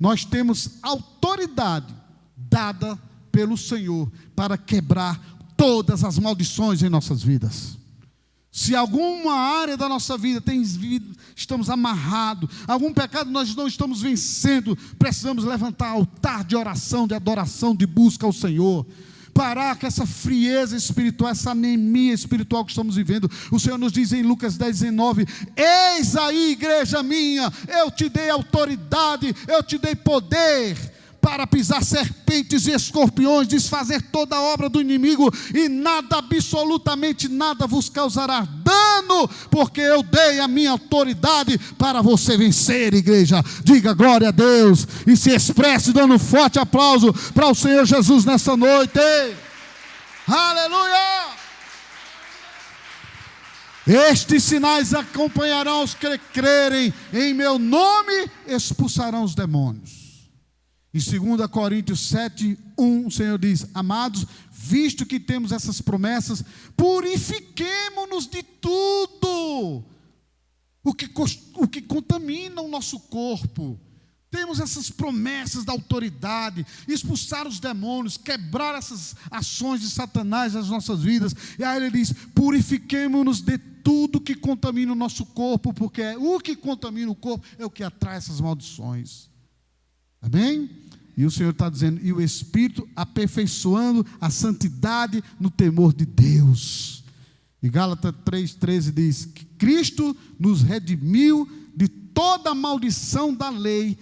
Nós temos autoridade dada pelo Senhor para quebrar todas as maldições em nossas vidas. Se alguma área da nossa vida estamos amarrados, algum pecado nós não estamos vencendo, precisamos levantar altar de oração, de adoração, de busca ao Senhor. Parar com essa frieza espiritual, essa anemia espiritual que estamos vivendo. O Senhor nos diz em Lucas 10, 19: eis aí, igreja minha, eu te dei autoridade, eu te dei poder para pisar serpentes e escorpiões, desfazer toda a obra do inimigo, e nada, absolutamente nada vos causará dano, porque eu dei a minha autoridade para você vencer, igreja. Diga glória a Deus e se expresse dando um forte aplauso para o Senhor Jesus nessa noite. Aleluia! Estes sinais acompanharão os que crerem em meu nome, expulsarão os demônios. Em 2 Coríntios 7, 1, o Senhor diz: amados, visto que temos essas promessas, purifiquemo-nos de tudo o que contamina o nosso corpo. Temos essas promessas da autoridade, expulsar os demônios, quebrar essas ações de Satanás nas nossas vidas. E aí ele diz: purifiquemo-nos de tudo que contamina o nosso corpo, porque o que contamina o corpo é o que atrai essas maldições. Amém? E o Senhor está dizendo: e o Espírito aperfeiçoando a santidade no temor de Deus. E Gálatas 3,13 diz que Cristo nos redimiu de toda a maldição da lei.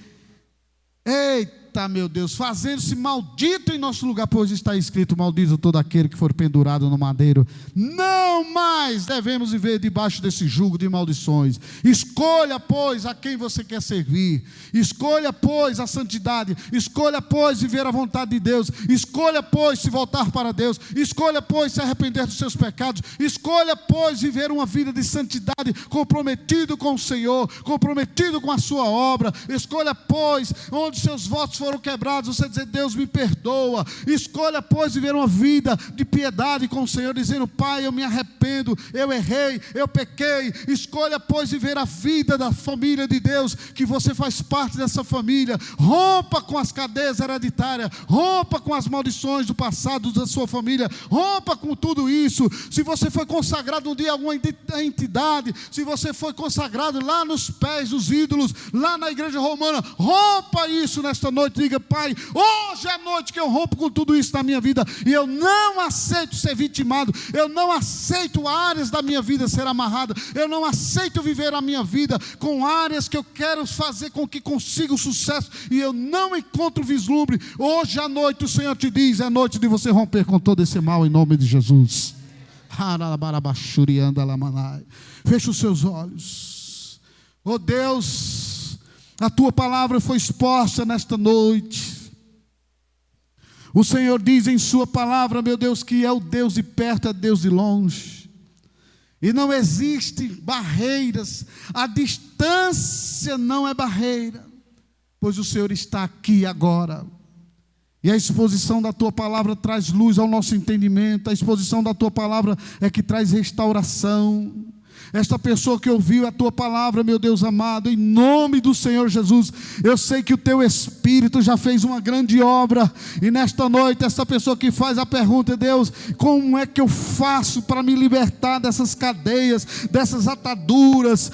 Ei, Eita, meu Deus, fazendo-se maldito em nosso lugar, pois está escrito: maldito todo aquele que for pendurado no madeiro. Não mais devemos viver debaixo desse jugo de maldições. Escolha, pois, a quem você quer servir. Escolha, pois, a santidade. Escolha, pois, viver a vontade de Deus. Escolha, pois, se voltar para Deus. Escolha, pois, se arrepender dos seus pecados. Escolha, pois, viver uma vida de santidade, comprometido com o Senhor, comprometido com a sua obra. Escolha, pois, onde seus votos foram quebrados, você dizer: Deus, me perdoa. Escolha, pois, viver uma vida de piedade com o Senhor, dizendo: Pai, eu me arrependo, eu errei, eu pequei. Escolha, pois, viver a vida da família de Deus, que você faz parte dessa família. Rompa com as cadeias hereditárias, rompa com as maldições do passado da sua família, rompa com tudo isso. Se você foi consagrado um dia a alguma entidade, se você foi consagrado lá nos pés dos ídolos, lá na igreja romana, rompa isso nesta noite. Diga: Pai, hoje é a noite que eu rompo com tudo isso na minha vida, e eu não aceito ser vitimado, eu não aceito áreas da minha vida ser amarrada, eu não aceito viver a minha vida com áreas que eu quero fazer com que consiga o sucesso, e eu não encontro vislumbre. Hoje à noite o Senhor te diz: é noite de você romper com todo esse mal, em nome de Jesus. Feche os seus olhos. Oh Deus, a tua palavra foi exposta nesta noite. O Senhor diz em sua palavra, meu Deus, que é o Deus de perto, é Deus de longe. E não existem barreiras. A distância não é barreira, pois o Senhor está aqui agora. E a exposição da tua palavra traz luz ao nosso entendimento. A exposição da tua palavra é que traz restauração. Esta pessoa que ouviu a tua palavra, meu Deus amado, em nome do Senhor Jesus, eu sei que o teu Espírito já fez uma grande obra, e nesta noite, essa pessoa que faz a pergunta: Deus, como é que eu faço para me libertar dessas cadeias, dessas ataduras?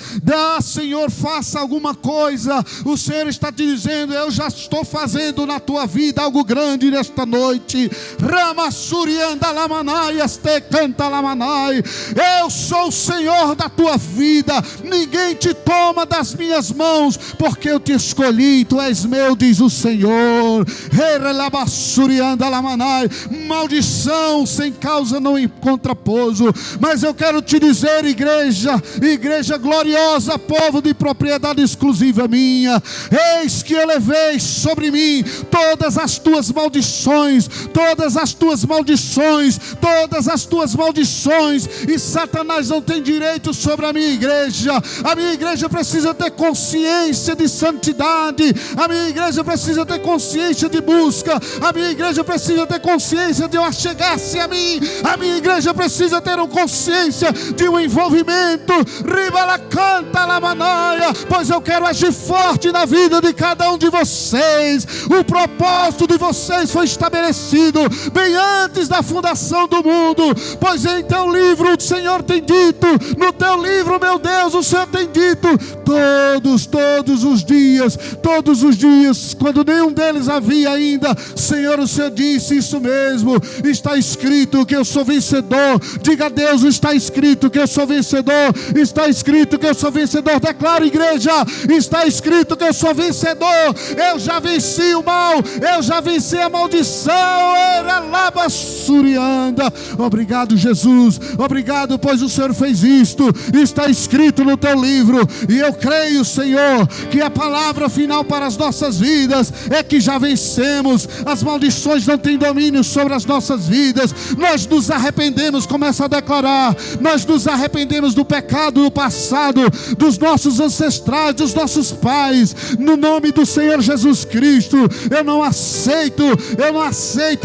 Senhor, faça alguma coisa. O Senhor está te dizendo: eu já estou fazendo na tua vida algo grande nesta noite. Eu sou o Senhor da tua vida, ninguém te toma das minhas mãos, porque eu te escolhi, tu és meu, diz o Senhor. Maldição sem causa não encontra pouso. Mas eu quero te dizer, igreja gloriosa, povo de propriedade exclusiva minha, eis que eu levei sobre mim todas as tuas maldições, todas as tuas maldições, todas as tuas maldições, e Satanás não tem direito sobre a minha igreja. A minha igreja precisa ter consciência de santidade, a minha igreja precisa ter consciência de busca, a minha igreja precisa ter consciência de eu achegar-se a mim, a minha igreja precisa ter uma consciência de um envolvimento. Pois eu quero agir forte na vida de cada um de vocês. O propósito de vocês foi estabelecido bem antes da fundação do mundo, pois em teu livro o Senhor tem dito, no teu livro, meu Deus, o Senhor tem dito, todos os dias, quando nenhum deles havia ainda, Senhor, o Senhor disse: isso mesmo, está escrito que eu sou vencedor. Diga a Deus: está escrito que eu sou vencedor, está escrito que eu sou vencedor. Declara, igreja: está escrito que eu sou vencedor. Eu já venci o mal, eu já venci a maldição. Obrigado, Jesus, obrigado, pois o Senhor fez isto. Está escrito no teu livro, e eu creio, Senhor, que a palavra final para as nossas vidas é que já vencemos. As maldições não têm domínio sobre as nossas vidas. Nós nos arrependemos, começa a declarar, nós nos arrependemos do pecado do passado, dos nossos ancestrais, dos nossos pais, no nome do Senhor Jesus Cristo. Eu não aceito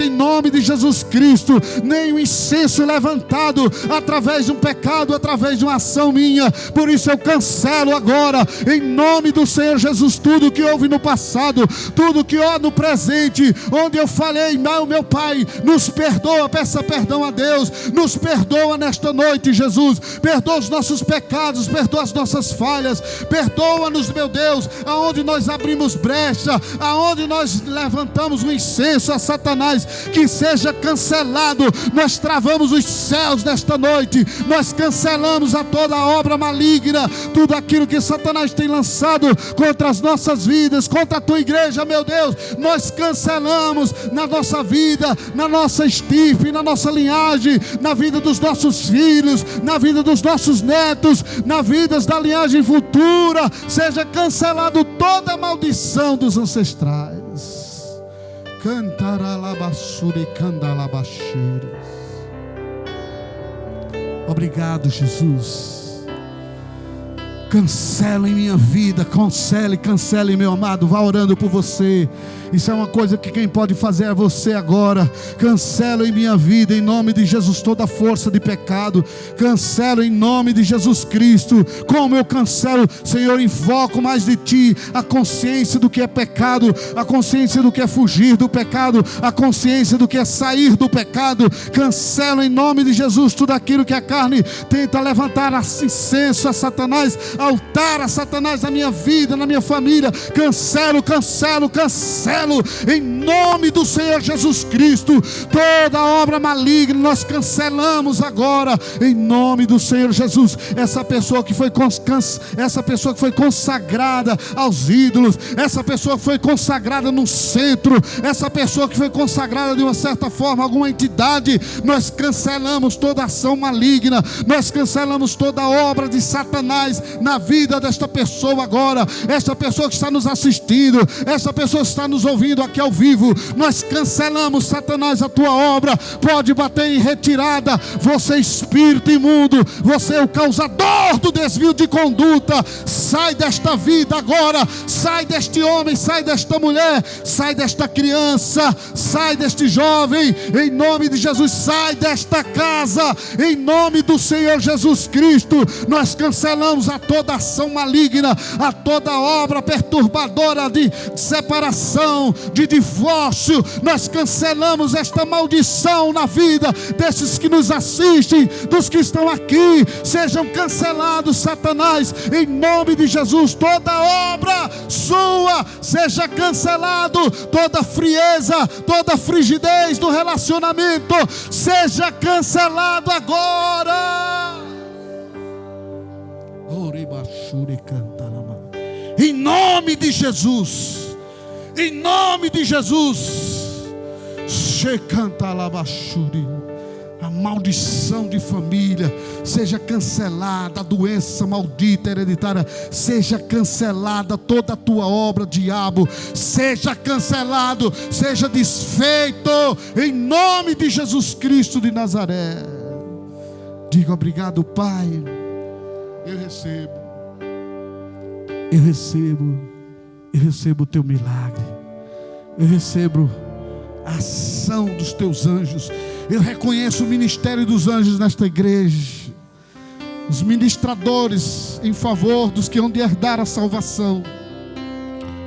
em nome de Jesus Cristo nem o incenso levantado através de um pecado, através de uma ação minha. Por isso eu cancelo agora, em nome do Senhor Jesus, tudo que houve no passado, tudo que há no presente, onde eu falei: meu Pai, nos perdoa. Peça perdão a Deus, nos perdoa nesta noite, Jesus. Perdoa os nossos pecados, perdoa as nossas falhas, perdoa-nos, meu Deus, aonde nós abrimos brecha, aonde nós levantamos o incenso a Satanás, que seja cancelado cancelado. Nós travamos os céus nesta noite, nós cancelamos a toda obra maligna, tudo aquilo que Satanás tem lançado contra as nossas vidas, contra a tua igreja, meu Deus, nós cancelamos na nossa vida, na nossa estirpe, na nossa linhagem, na vida dos nossos filhos, na vida dos nossos netos, na vida da linhagem futura. Seja cancelado toda a maldição dos ancestrais. Cantaralabassuri candalabashiras. Obrigado, Jesus. Cancela em minha vida, cancele, meu amado. Vá orando por você. Isso é uma coisa que quem pode fazer é você agora. Cancelo em minha vida, em nome de Jesus, toda força de pecado. Cancelo em nome de Jesus Cristo. Como eu cancelo, Senhor, invoco mais de Ti a consciência do que é pecado, a consciência do que é fugir do pecado, a consciência do que é sair do pecado. Cancelo em nome de Jesus tudo aquilo que a carne tenta levantar incenso a Satanás, altar a Satanás na minha vida, na minha família. Cancelo em nome do Senhor Jesus Cristo toda obra maligna. Nós cancelamos agora em nome do Senhor Jesus. Essa pessoa que foi consagrada aos ídolos, essa pessoa que foi consagrada no centro, essa pessoa que foi consagrada de uma certa forma a alguma entidade, nós cancelamos toda ação maligna, nós cancelamos toda obra de Satanás na vida desta pessoa agora. Esta pessoa que está nos assistindo, esta pessoa que está nos ouvindo aqui ao vivo, nós cancelamos, Satanás, a tua obra. Pode bater em retirada. Você, espírito imundo, você é o causador do desvio de conduta. Sai desta vida agora, sai deste homem, sai desta mulher, sai desta criança, sai deste jovem, em nome de Jesus. Sai desta casa, em nome do Senhor Jesus Cristo. Nós cancelamos a toda ação maligna, a toda obra perturbadora de separação, de divórcio. Nós cancelamos esta maldição na vida desses que nos assistem, dos que estão aqui. Sejam cancelados, Satanás, em nome de Jesus. Toda obra sua seja cancelado, toda frieza, toda frigidez do relacionamento seja cancelado agora. Em nome de Jesus, em nome de Jesus. A maldição de família seja cancelada, a doença maldita hereditária seja cancelada, toda a tua obra, diabo, seja cancelado, seja desfeito, em nome de Jesus Cristo de Nazaré. Diga obrigado, Pai. Eu recebo o teu milagre, eu recebo a ação dos teus anjos. Eu reconheço o ministério dos anjos nesta igreja, os ministradores em favor dos que hão de herdar a salvação.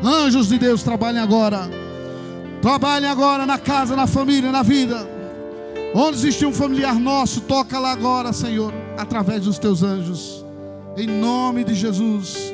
Anjos de Deus, trabalhem agora na casa, na família, na vida. Onde existe um familiar nosso, toca lá agora, Senhor, através dos teus anjos, em nome de Jesus.